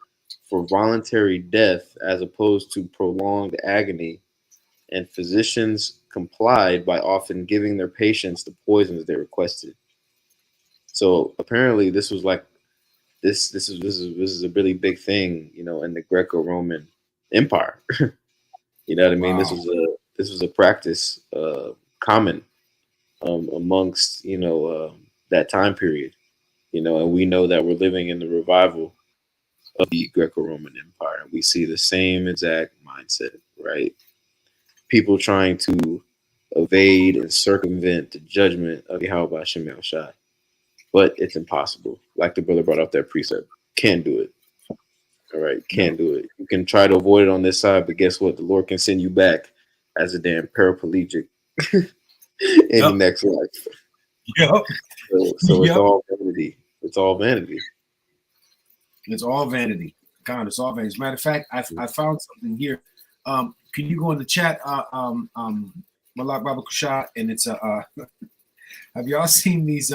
Speaker 3: for voluntary death as opposed to prolonged agony, and physicians complied by often giving their patients the poisons they requested. So apparently, this was like this is a really big thing, in the Greco-Roman Empire. You know what I mean?
Speaker 2: Wow.
Speaker 3: This was a practice common amongst that time period. And we know that we're living in the revival of the Greco-Roman Empire. We see the same exact mindset, right? People trying to evade and circumvent the judgment of Yahweh Shem Shai. But it's impossible. Like the brother brought up that precept. Can't do it. All right, can't do it. You can try to avoid it on this side, but guess what? The Lord can send you back as a damn paraplegic in the next life.
Speaker 2: Yep.
Speaker 3: So it's all vanity. It's all vanity.
Speaker 2: It's all vanity. God, it's all vanity. As a matter of fact, I found something here. Can you go in the chat, Malak Baba Kusha? And it's have y'all seen these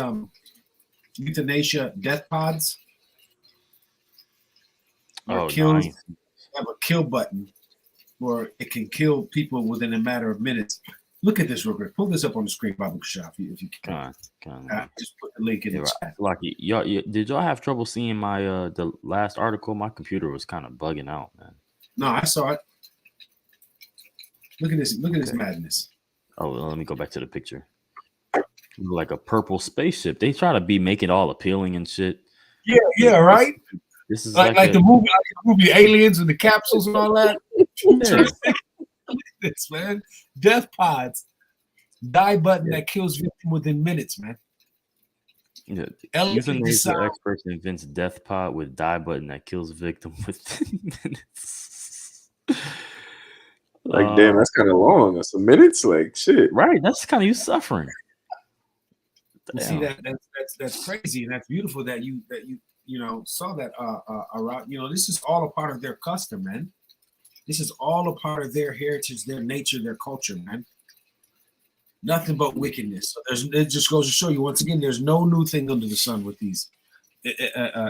Speaker 2: euthanasia death pods?
Speaker 1: Oh,
Speaker 2: kills,
Speaker 1: nice.
Speaker 2: have a kill button where it can kill people within a matter of minutes. Look at this real quick. Pull this up on the screen, Baba Kusha, if you can. Just put the link in the chat.
Speaker 1: Like, did y'all have trouble seeing my the last article? My computer was kind of bugging out, man.
Speaker 2: No, I saw it. Look at this. Look at this madness.
Speaker 1: Oh, well, let me go back to the picture. Like a purple spaceship. They try to be making it all appealing and shit.
Speaker 2: Yeah, right.
Speaker 1: This is
Speaker 2: like the movie Aliens and the capsules and all that.
Speaker 1: Yeah.
Speaker 2: This, man. Death pods. Die button that kills victim within minutes, man.
Speaker 1: Yeah. Euthanasia experts invents death pod with die button that kills victim within minutes.
Speaker 3: Like, damn, that's kind of long. That's some minutes, like shit.
Speaker 1: Right, that's kind of you suffering.
Speaker 2: You see that's crazy, and that's beautiful that you saw that around. This is all a part of their custom, man. This is all a part of their heritage, their nature, their culture, man. Nothing but wickedness. So it just goes to show you once again, there's no new thing under the sun with these,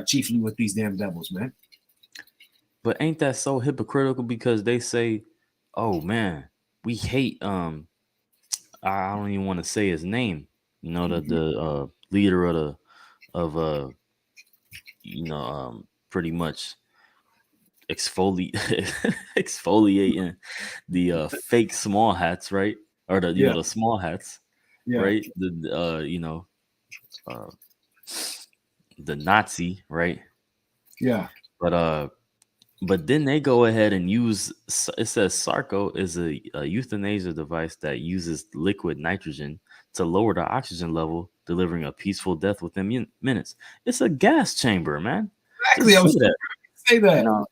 Speaker 2: chiefly with these damn devils, man.
Speaker 1: But ain't that so hypocritical? Because they say, "Oh man, we hate." I don't even want to say his name. The leader of pretty much exfoliating the fake small hats, right? Or the small hats, right? The Nazi, right?
Speaker 2: Yeah.
Speaker 1: But then they go ahead and use, it says Sarco is a euthanasia device that uses liquid nitrogen to lower the oxygen level, delivering a peaceful death within minutes. It's a gas chamber, man.
Speaker 2: Exactly. I was say that.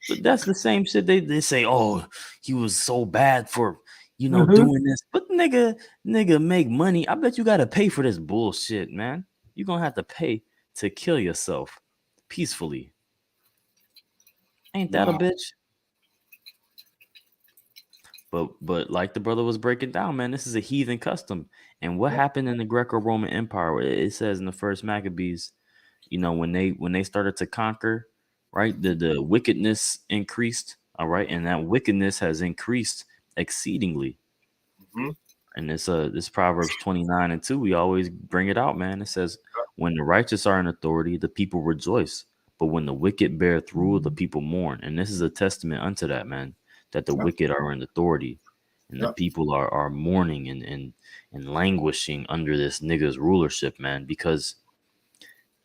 Speaker 1: But that's the same shit. They say, oh, he was so bad for, doing this. But nigga make money. I bet you got to pay for this bullshit, man. You're going to have to pay to kill yourself peacefully. Ain't that a bitch? But like the brother was breaking down, man, this is a heathen custom. And what happened in the Greco-Roman Empire? It says in the first Maccabees, when they started to conquer, right? The wickedness increased, all right, and that wickedness has increased exceedingly. Mm-hmm. And this Proverbs 29:2, we always bring it out, man. It says, when the righteous are in authority, the people rejoice. But when the wicked beareth rule, the people mourn. And this is a testament unto that, man, that the wicked are in authority and the people are mourning and languishing under this nigga's rulership, man, because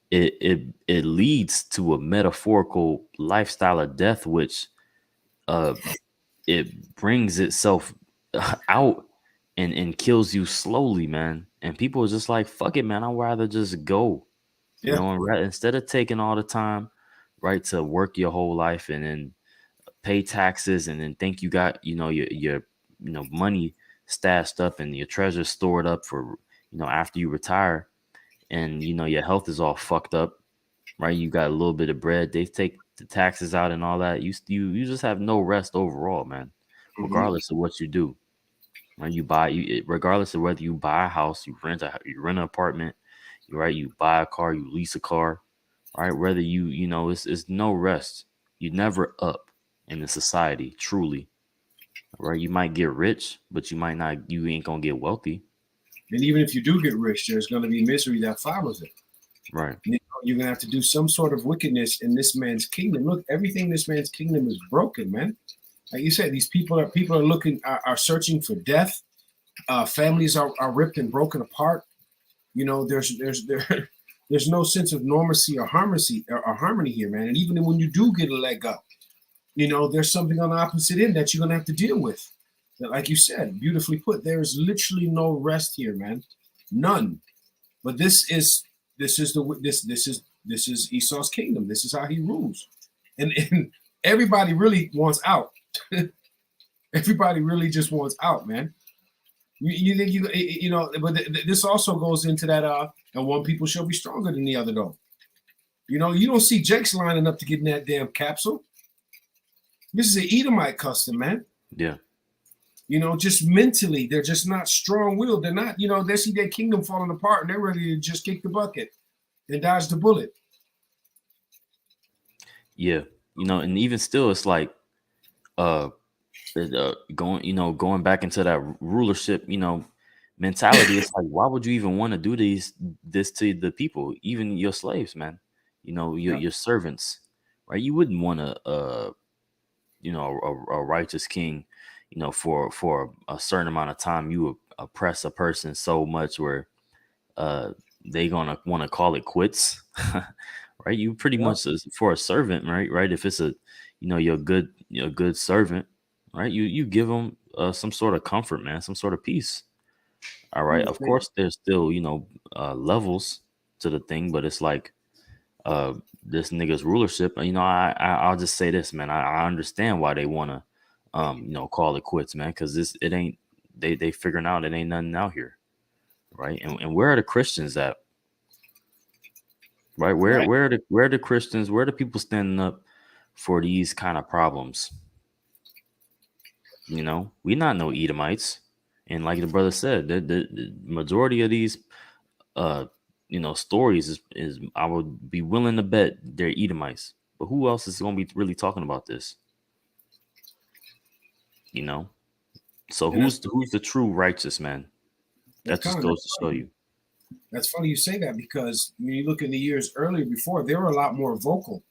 Speaker 1: it leads to a metaphorical lifestyle of death, which it brings itself out and kills you slowly, man. And people are just like, fuck it, man. I'd rather just go, you
Speaker 2: Yeah.
Speaker 1: know, and instead of taking all the time, right, to work your whole life and then pay taxes and then think you got, you know, your money stashed up and your treasure stored up for, you know, after you retire, and you know your health is all fucked up, right? You got a little bit of bread, they take the taxes out and all that. You just have no rest overall, man, regardless of what you do. Right? Regardless of whether you buy a house, you rent an apartment, right? You buy a car, you lease a car, right? Whether you know, it's no rest. You never up in the society, truly, right? You might get rich, but you ain't gonna get wealthy,
Speaker 2: And even if you do get rich, there's going to be misery that follows it.
Speaker 1: right?
Speaker 2: You know, you're going to have to do some sort of wickedness in this man's kingdom. Look, everything in this man's kingdom is broken, man. Like you said, these people are looking, are searching for death. Families are ripped and broken apart. You know, there's no sense of normalcy or harmony here, man. And even when you do get a leg up, you know, there's something on the opposite end that you're gonna have to deal with. That, like you said, beautifully put, there is literally no rest here, man. None. But this is Esau's kingdom. This is how he rules. And everybody really wants out. Everybody really just wants out, man. You think you know, but this also goes into that and one people shall be stronger than the other, though. You know, you don't see Jake's lining up to get in that damn capsule. This is an Edomite custom, man.
Speaker 1: Yeah.
Speaker 2: You know, just mentally, they're just not strong-willed. They're not, you know, they see their kingdom falling apart and they're ready to just kick the bucket and dodge the bullet.
Speaker 1: Yeah. You know, and even still, it's like going back into that rulership, you know, mentality. It's like, why would you even want to do this to the people, even your slaves, man? You know, your servants, right? You wouldn't want to you know, a righteous king, you know, for a certain amount of time, you oppress a person so much where they gonna want to call it quits. Right? You pretty much, for a servant, right? If it's you're a good servant, right? You give them some sort of comfort, man, some sort of peace. All right. Of course, there's still, you know, levels to the thing, but it's like this nigga's rulership. You know, I'll just say this, man. I understand why they want to, you know, call it quits, man, because it ain't, they figuring out it ain't nothing out here, right? And where are the Christians at? Right? Where are the Christians? Where are the people standing up for these kind of problems? You know, we not no Edomites, and like the brother said, the majority of these you know, stories is I would be willing to bet they're Edomites. But who else is going to be really talking about this? You know, so who's the true righteous man? That just goes to show you.
Speaker 2: That's funny you say that, because when you look in the years earlier before, they were a lot more vocal.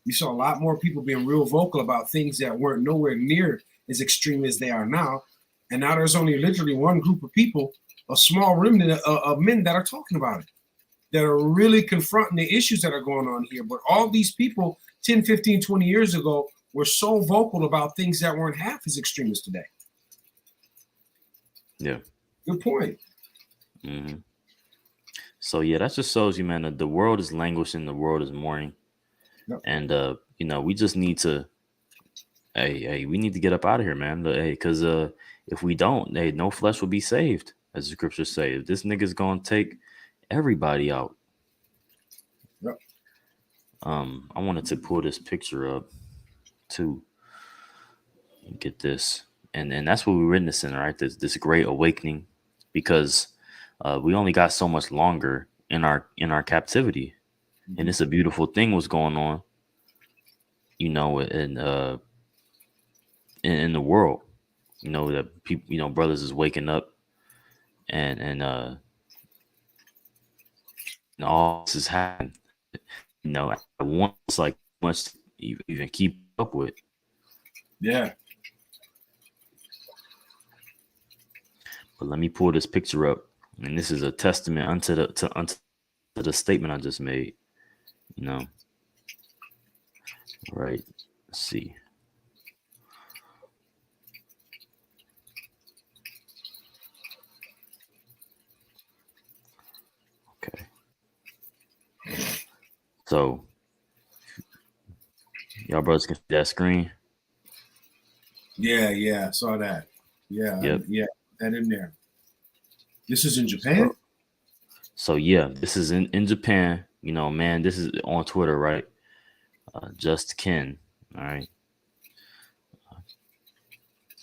Speaker 2: You saw a lot more people being real vocal about things that weren't nowhere near as extreme as they are now. And now there's only literally one group of people, a small remnant of men that are talking about it, that are really confronting the issues that are going on here. But all these people 10, 15, 20 years ago were so vocal about things that weren't half as extreme as today.
Speaker 1: Yeah.
Speaker 2: Good point.
Speaker 1: Mm-hmm. So yeah, that just shows you, man, that the world is languishing, the world is mourning. Yep. And you know, we just need to we need to get up out of here, man. Because if we don't, no flesh will be saved, as the scriptures say. If this nigga's gonna take everybody out.
Speaker 2: Yep.
Speaker 1: I wanted to pull this picture up too. Get this. And that's what we're witnessing, right? This great awakening, because we only got so much longer in our captivity. Mm-hmm. And it's a beautiful thing what's going on, you know, in the world. You know, that people, you know, brothers is waking up and all this is happening. You know, at once, like much to even keep up with.
Speaker 2: Yeah.
Speaker 1: But let me pull this picture up, and this is a testament unto the statement I just made. You know, right? Let's see. So y'all brothers can see that screen.
Speaker 2: Yeah, I saw that.
Speaker 1: Yep.
Speaker 2: Yeah, that in there. This is in Japan?
Speaker 1: So yeah, this is in Japan. You know, man, this is on Twitter, right? Just Ken. All right.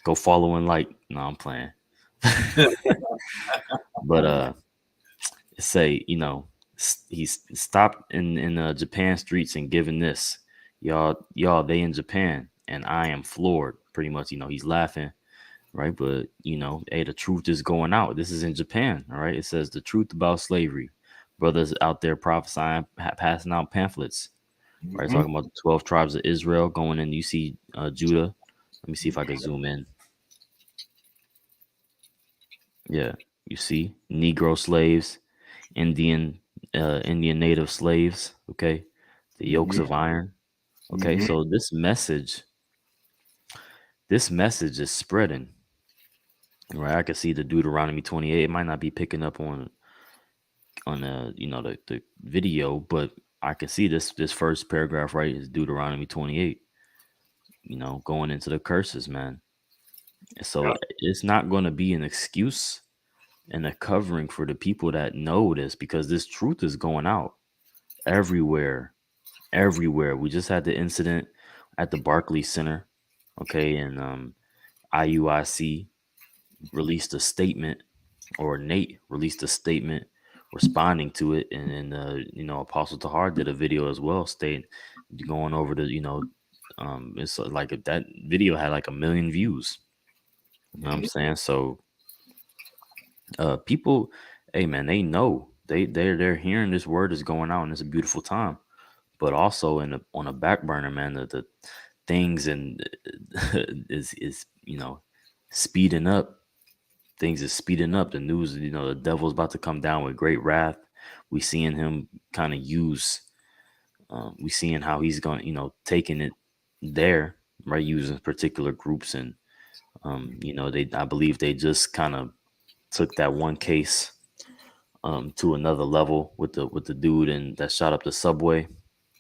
Speaker 1: Go follow and like. No, I'm playing. But say, you know, he's stopped in Japan streets and given this. Y'all, they in Japan and I am floored. Pretty much, you know, he's laughing. Right. But, you know, hey, the truth is going out. This is in Japan. All right. It says the truth about slavery. Brothers out there prophesying, passing out pamphlets. Right.
Speaker 2: Mhm.
Speaker 1: Talking about the 12 tribes of Israel going in. You see Judah. Let me see if I can zoom in. Yeah. You see Negro slaves, Indian native slaves. Okay. The yokes of iron. Okay.
Speaker 2: Mhm.
Speaker 1: So this message is spreading. Right. I can see the Deuteronomy 28. It might not be picking up on you know, the video, but I can see this first paragraph, right, is Deuteronomy 28, you know, going into the curses, man. And so it's not going to be an excuse and a covering for the people that know this, because this truth is going out everywhere. We just had the incident at the Barclays Center, okay, and IUIC released a statement, or Nate released a statement responding to it, and you know, Apostle Tahar did a video as well, stating, going over the, you know, it's like that video had like 1 million views. You know what I'm saying? So people, hey man, they know, they're hearing this word is going out, and it's a beautiful time. But also on a back burner, man, the things and is you know, speeding up. Things is speeding up. The news, you know, the devil's about to come down with great wrath. We seeing him kind of use. We seeing how he's going, you know, taking it there, right, using particular groups, and you know, I believe they just kind of took that one case to another level with the dude and that shot up the subway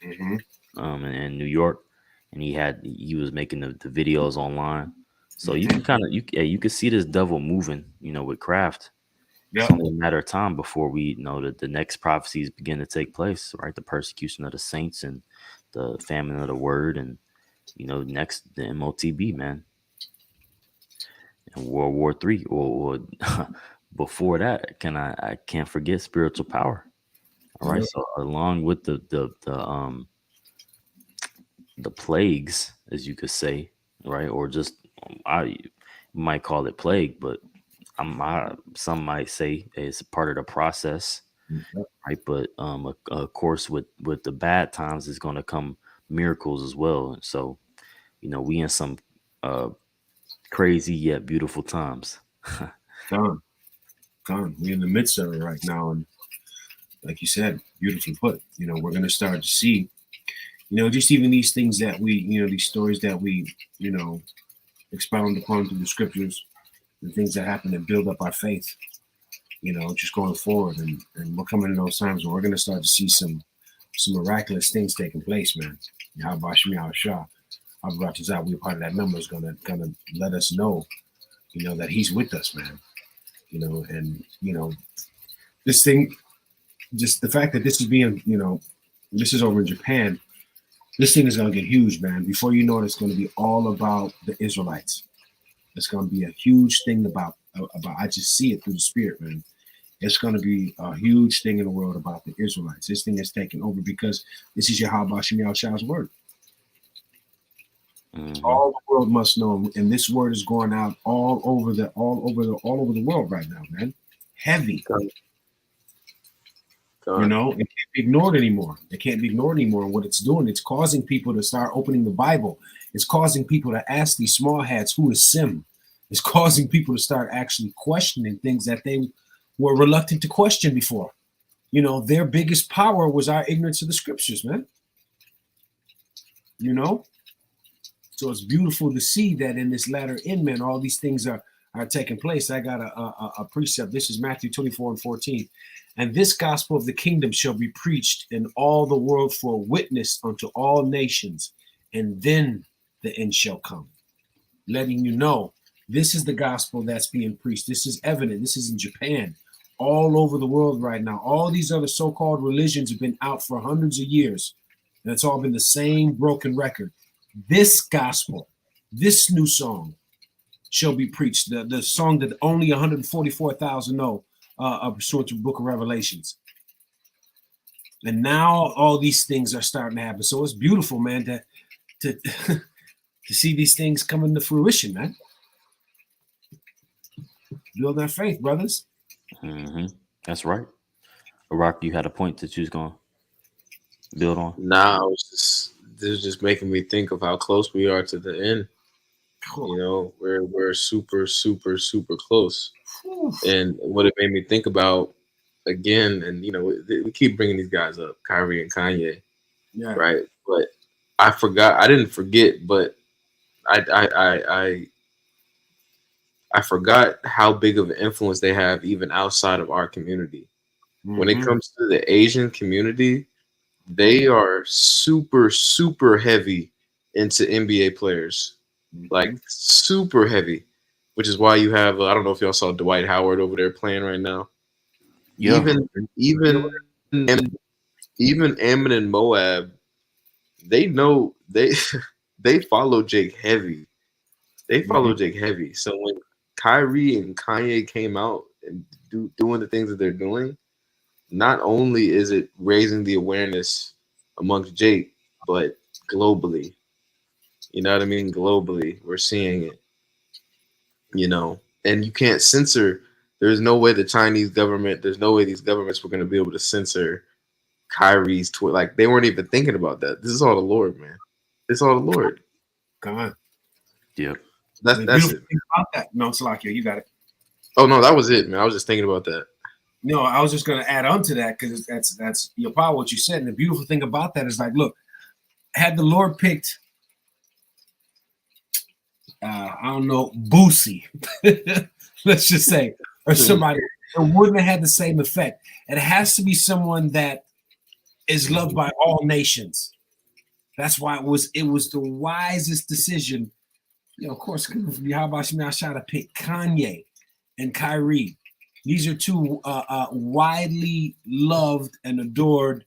Speaker 2: Mhm.
Speaker 1: in New York, and he was making the videos online. So you can kind of you can see this devil moving, you know, with craft.
Speaker 2: Yeah.
Speaker 1: It's only a matter of time before we know that the next prophecies begin to take place, right? The persecution of the saints and the famine of the word, and you know, next the MOTB, man, and World War III, or before that, I can't forget spiritual power. All right,
Speaker 2: Yeah.
Speaker 1: so along with the plagues, as you could say, right, or just I might call it plague, but some might say it's a part of the process, right? But of course, with the bad times, is going to come miracles as well. And so, you know, we in some crazy yet beautiful times.
Speaker 2: Gone. We're in the midst of it right now, and like you said, beautifully put. You know, we're gonna start to see, you know, just even these things that we, you know, these stories that we, you know, expound upon through the scriptures, the things that happen that build up our faith, you know, just going forward, and we're coming in those times where we're gonna start to see some miraculous things taking place, man. How about Shemi Shah? How about Tazat? We're part of that number is gonna let us know, you know, that he's with us, man. You know, and you know, this thing, just the fact that this is being, you know, this is over in Japan, this thing is going to get huge, man. Before you know it, it's going to be all about the Israelites. It's going to be a huge thing about, I just see it through the spirit, man. It's going to be a huge thing in the world about the Israelites. This thing is taking over because this is Yahweh Shemiel Shah's word.
Speaker 1: Mhm.
Speaker 2: All the world must know, and this word is going out all over the world right now, man. Heavy. You know, it can't be ignored anymore. It can't be ignored anymore. And what it's doing, it's causing people to start opening the Bible. It's causing people to ask these small hats, who is Sim? It's causing people to start actually questioning things that they were reluctant to question before. You know, their biggest power was our ignorance of the scriptures, man. You know? So it's beautiful to see that in this latter end, man, all these things are taking place. I got a precept. This is Matthew 24:14. And this gospel of the kingdom shall be preached in all the world for a witness unto all nations, and then the end shall come. Letting you know this is the gospel that's being preached. This is evident. This is in Japan, all over the world right now. All these other so-called religions have been out for hundreds of years, and it's all been the same broken record. This gospel, this new song shall be preached. The song that only 144,000 know, pursuant to the book of Revelations. And now all these things are starting to happen. So it's beautiful, man, to to see these things come into fruition, man. Build that faith, brothers.
Speaker 1: Mm-hmm. That's right. Rock, you had a point that you was going to build on?
Speaker 3: Nah, this is just making me think of how close we are to the end. You know, we're super, super, super close. And what it made me think about again, and you know, we keep bringing these guys up, Kyrie and Kanye,
Speaker 2: Yeah.
Speaker 3: right? But I didn't forget, but I forgot how big of an influence they have even outside of our community.
Speaker 2: Mm-hmm.
Speaker 3: When it comes to the Asian community, they are super, super heavy into NBA players, like super heavy, which is why you have, I don't know if y'all saw Dwight Howard over there playing right now.
Speaker 1: Yeah.
Speaker 3: Even Ammon and Moab, they know they follow Jake heavy. They follow Jake heavy. So when Kyrie and Kanye came out and doing the things that they're doing, not only is it raising the awareness amongst Jake, but globally. You know what I mean? Globally, we're seeing it. You know, and you can't censor. There's no way the Chinese government, there's no way these governments were going to be able to censor Kyrie's tweet. Like, they weren't even thinking about that. This is all the Lord, man. It's all the Lord.
Speaker 2: Come on.
Speaker 1: Yep.
Speaker 3: That's it.
Speaker 2: About that. No, Salakia, you got it.
Speaker 3: Oh no, that was it, man. I was just thinking about that.
Speaker 2: No, I was just going to add on to that because that's your power, what you said. And the beautiful thing about that is, like, look, had the Lord picked, I don't know, Boosie, let's just say, or somebody, it wouldn't have had the same effect. It has to be someone that is loved by all nations. That's why it was the wisest decision. You know, of course, how about you? I try to pick Kanye and Kyrie. These are two widely loved and adored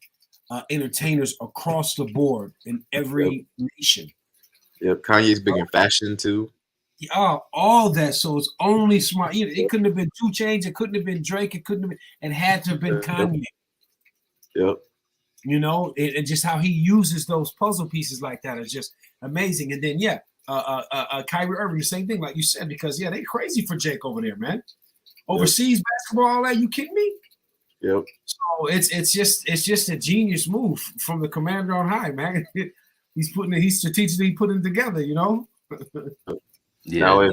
Speaker 2: entertainers across the board in every nation.
Speaker 3: Yep, Kanye's big in fashion too.
Speaker 2: Yeah, all that. So it's only smart. You know, it couldn't have been 2 Chainz. It couldn't have been Drake. It couldn't have been. It had to have been Kanye.
Speaker 3: Yep.
Speaker 2: You know, it just how he uses those puzzle pieces like that is just amazing. And then Kyrie Irving, the same thing, like you said, because they crazy for Jake over there, man. Overseas basketball, all that. You kidding me?
Speaker 3: Yep.
Speaker 2: So it's just a genius move from the commander on high, man. He's strategically putting it together, you know.
Speaker 1: Yeah,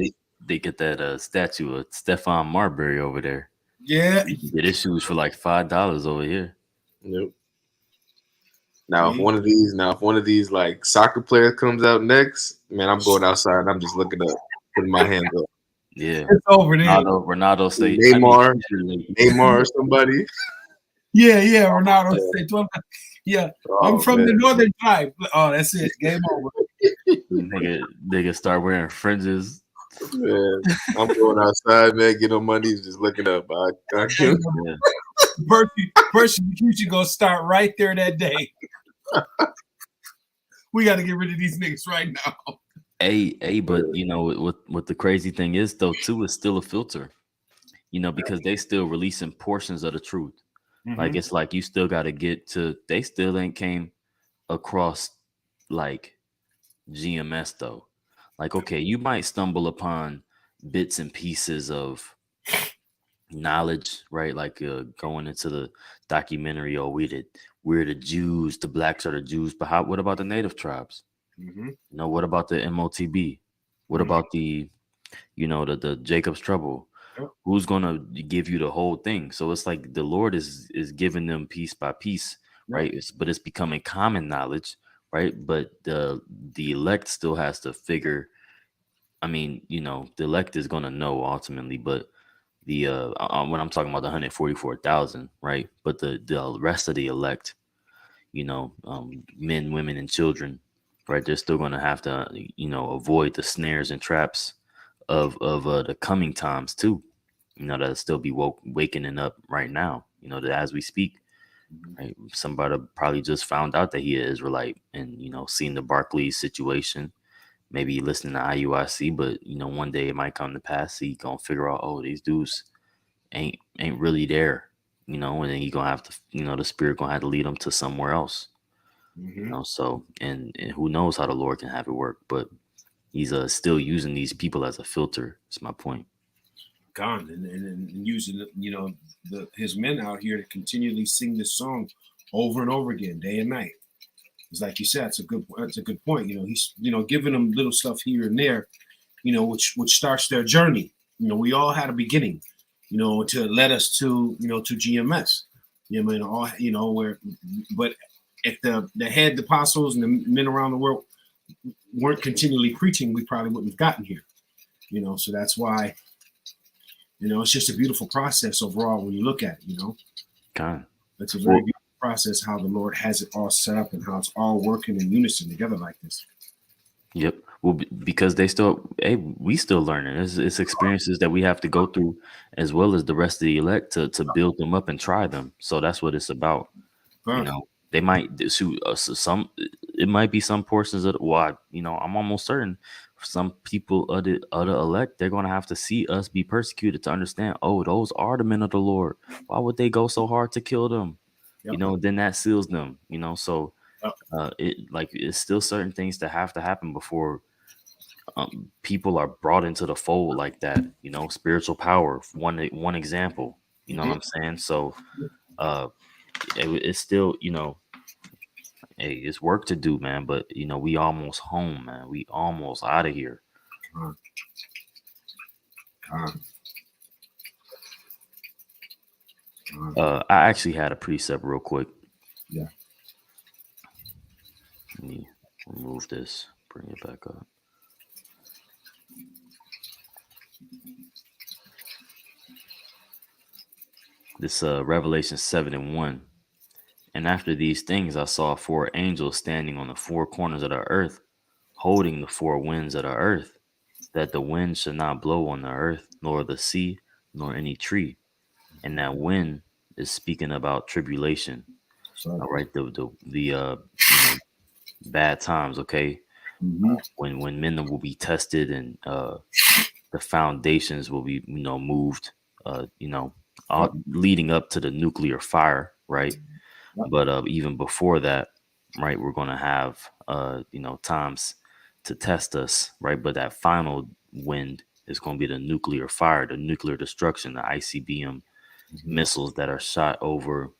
Speaker 1: they get that statue of Stephon Marbury over there.
Speaker 2: Yeah.
Speaker 1: Get his shoes for like $5 over here.
Speaker 3: Yep. Now, if one of these like soccer players comes out next, man, I'm going outside and I'm just looking up, putting my hands up.
Speaker 1: Yeah,
Speaker 2: it's over there.
Speaker 1: Ronaldo say
Speaker 3: Neymar or somebody.
Speaker 2: Yeah, Ronaldo say 12. Yeah, I'm from the northern tribe. Oh, that's it. Game over.
Speaker 3: Nigga
Speaker 1: start wearing fringes.
Speaker 3: Man, I'm going outside, man. Get on my knees, just looking up. I can't.
Speaker 2: Persecution gonna start right there that day. We got to get rid of these niggas right now.
Speaker 1: But you know what the crazy thing is though too is still a filter. You know, because they still releasing portions of the truth. Mm-hmm. Like it's like you still got to get to. They still ain't came across like GMS though. Like, okay, you might stumble upon bits and pieces of knowledge, right? Like going into the documentary, we're the Jews, the blacks are the Jews, but what about the native tribes?
Speaker 2: Mm-hmm.
Speaker 1: You know, what about the MOTB? What about the Jacob's Trouble? Who's gonna give you the whole thing? So it's like the Lord is giving them piece by piece, right? But it's becoming common knowledge, right? But the elect still has to figure. I mean, the elect is gonna know ultimately, but when I'm talking about the 144,000, right? But the rest of the elect, men, women, and children, right? They're still going to have to, avoid the snares and traps of the coming times too. That'll still be wakening up right now. That as we speak, right? Somebody probably just found out that he is Israelite, and seen the Barclays situation. Maybe listening to IUIC, but one day it might come to pass. He gonna figure out, oh, these dudes ain't really there, and then he gonna have to, the spirit gonna have to lead him to somewhere else. So and who knows how the Lord can have it work, but he's still using these people as a filter. That's my point.
Speaker 2: God, and using his men out here to continually sing this song over and over again, day and night. It's like you said, that's a good point. He's giving them little stuff here and there, which starts their journey. We all had a beginning, to lead us to to GMS. But if the head apostles and the men around the world weren't continually preaching, we probably wouldn't have gotten here. So that's why. It's just a beautiful process overall when you look at it.
Speaker 1: God,
Speaker 2: it's a very beautiful process how the Lord has it all set up and how it's all working in unison together like this.
Speaker 1: Yep. Well, because we still learning. It's experiences that we have to go through, as well as the rest of the elect, to build them up and try them. So that's what it's about. They might some. It might be some portions of I'm almost certain some people of the elect, they're going to have to see us be persecuted to understand, oh, those are the men of the Lord. Why would they go so hard to kill them? Yep. Then that seals them, so it's still certain things that have to happen before people are brought into the fold like that. Spiritual power, one example, what I'm saying? So it's still, hey, it's work to do, man. But we almost home, man. We almost out of here. I actually had a precept real quick.
Speaker 2: Yeah.
Speaker 1: Let me remove this. Bring it back up. This Revelation 7:1. And after these things, I saw 4 angels standing on the 4 corners of the earth, holding the 4 winds of the earth, that the wind should not blow on the earth, nor the sea, nor any tree. And that wind is speaking about tribulation. All right, the bad times. Okay, when men will be tested and the foundations will be moved. Leading up to the nuclear fire, right? But even before that, right, we're going to have, times to test us, right? But that final wind is going to be the nuclear fire, the nuclear destruction, the ICBM missiles that are shot over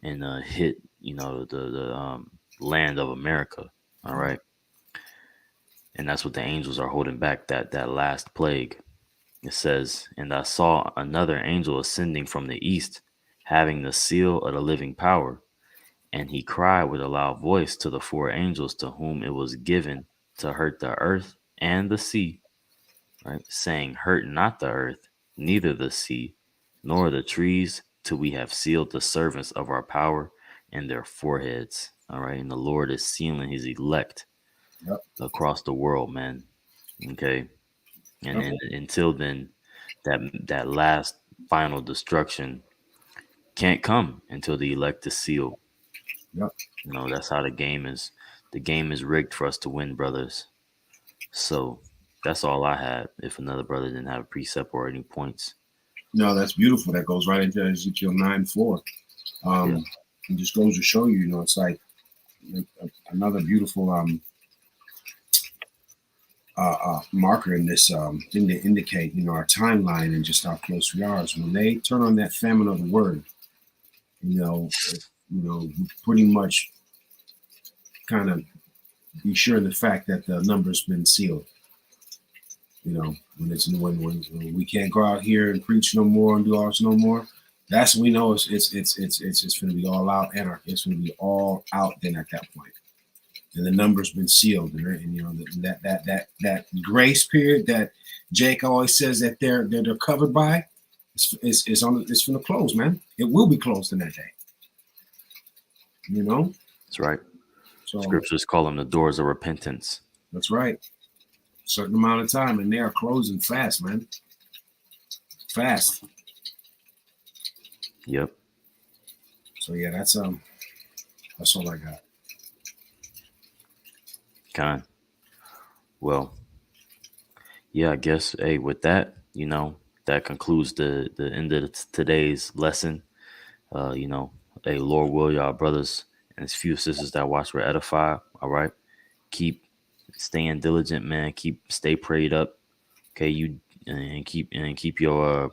Speaker 1: and hit, the land of America. All right. And that's what the angels are holding back, that last plague. It says, and I saw another angel ascending from the east, having the seal of the living power. And he cried with a loud voice to the 4 angels to whom it was given to hurt the earth and the sea, right? Saying, hurt not the earth, neither the sea, nor the trees, till we have sealed the servants of our power in their foreheads. All right. And the Lord is sealing his elect across the world, man. Okay. And until then, that last final destruction can't come until the elect is sealed.
Speaker 2: Yep.
Speaker 1: That's how the game is. The game is rigged for us to win, brothers. So that's all I had. If another brother didn't have a precept or any points.
Speaker 2: No, that's beautiful. That goes right into Ezekiel 9:4. It just goes to show you, it's like another beautiful marker in this thing to indicate, our timeline and just how close we are. So when they turn on that famine of the word, pretty much kind of be sure of the fact that the number's been sealed. When we can't go out here and preach no more and do all this no more, that's when we know it's going to be all out anarchy. It's going to be all out then at that point. And the number's been sealed, and that grace period that Jake always says that they're covered by, It's going to close, man. It will be closed in that day. You know.
Speaker 1: That's right.
Speaker 2: So
Speaker 1: Scriptures call them the doors of repentance.
Speaker 2: that's right. Certain amount of time, and they are closing fast, man. Fast.
Speaker 1: Yep.
Speaker 2: So yeah, that's all I got.
Speaker 1: Kind. Well, yeah, I guess, hey, with that, you know, that concludes the end of today's lesson. You know, hey, Lord will, y'all brothers and his few sisters that watch were edified. All right. Keep staying diligent, man. Stay prayed up. Okay, keep your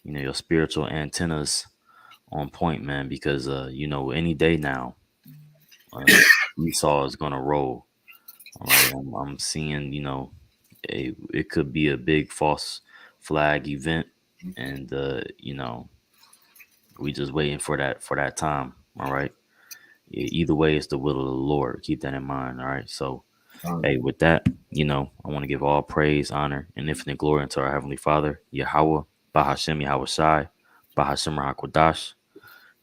Speaker 1: you know, your spiritual antennas on point, man, because you know, any day now, Esau is gonna roll. All right, I'm seeing, you know, it could be a big false flag event, and you know, we just waiting for that time. All right. Either way, it's the will of the Lord. Keep that in mind. All right. So, hey, with that, you know, I want to give all praise, honor, and infinite glory unto our Heavenly Father, Yahweh, Bahashem Yahweh Shai, Bahashem Rahakwadash.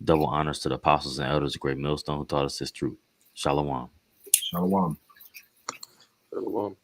Speaker 1: Double honors to the apostles and elders of Great Millstone who taught us this truth. Shalom.
Speaker 2: Shalom.
Speaker 3: Shalom.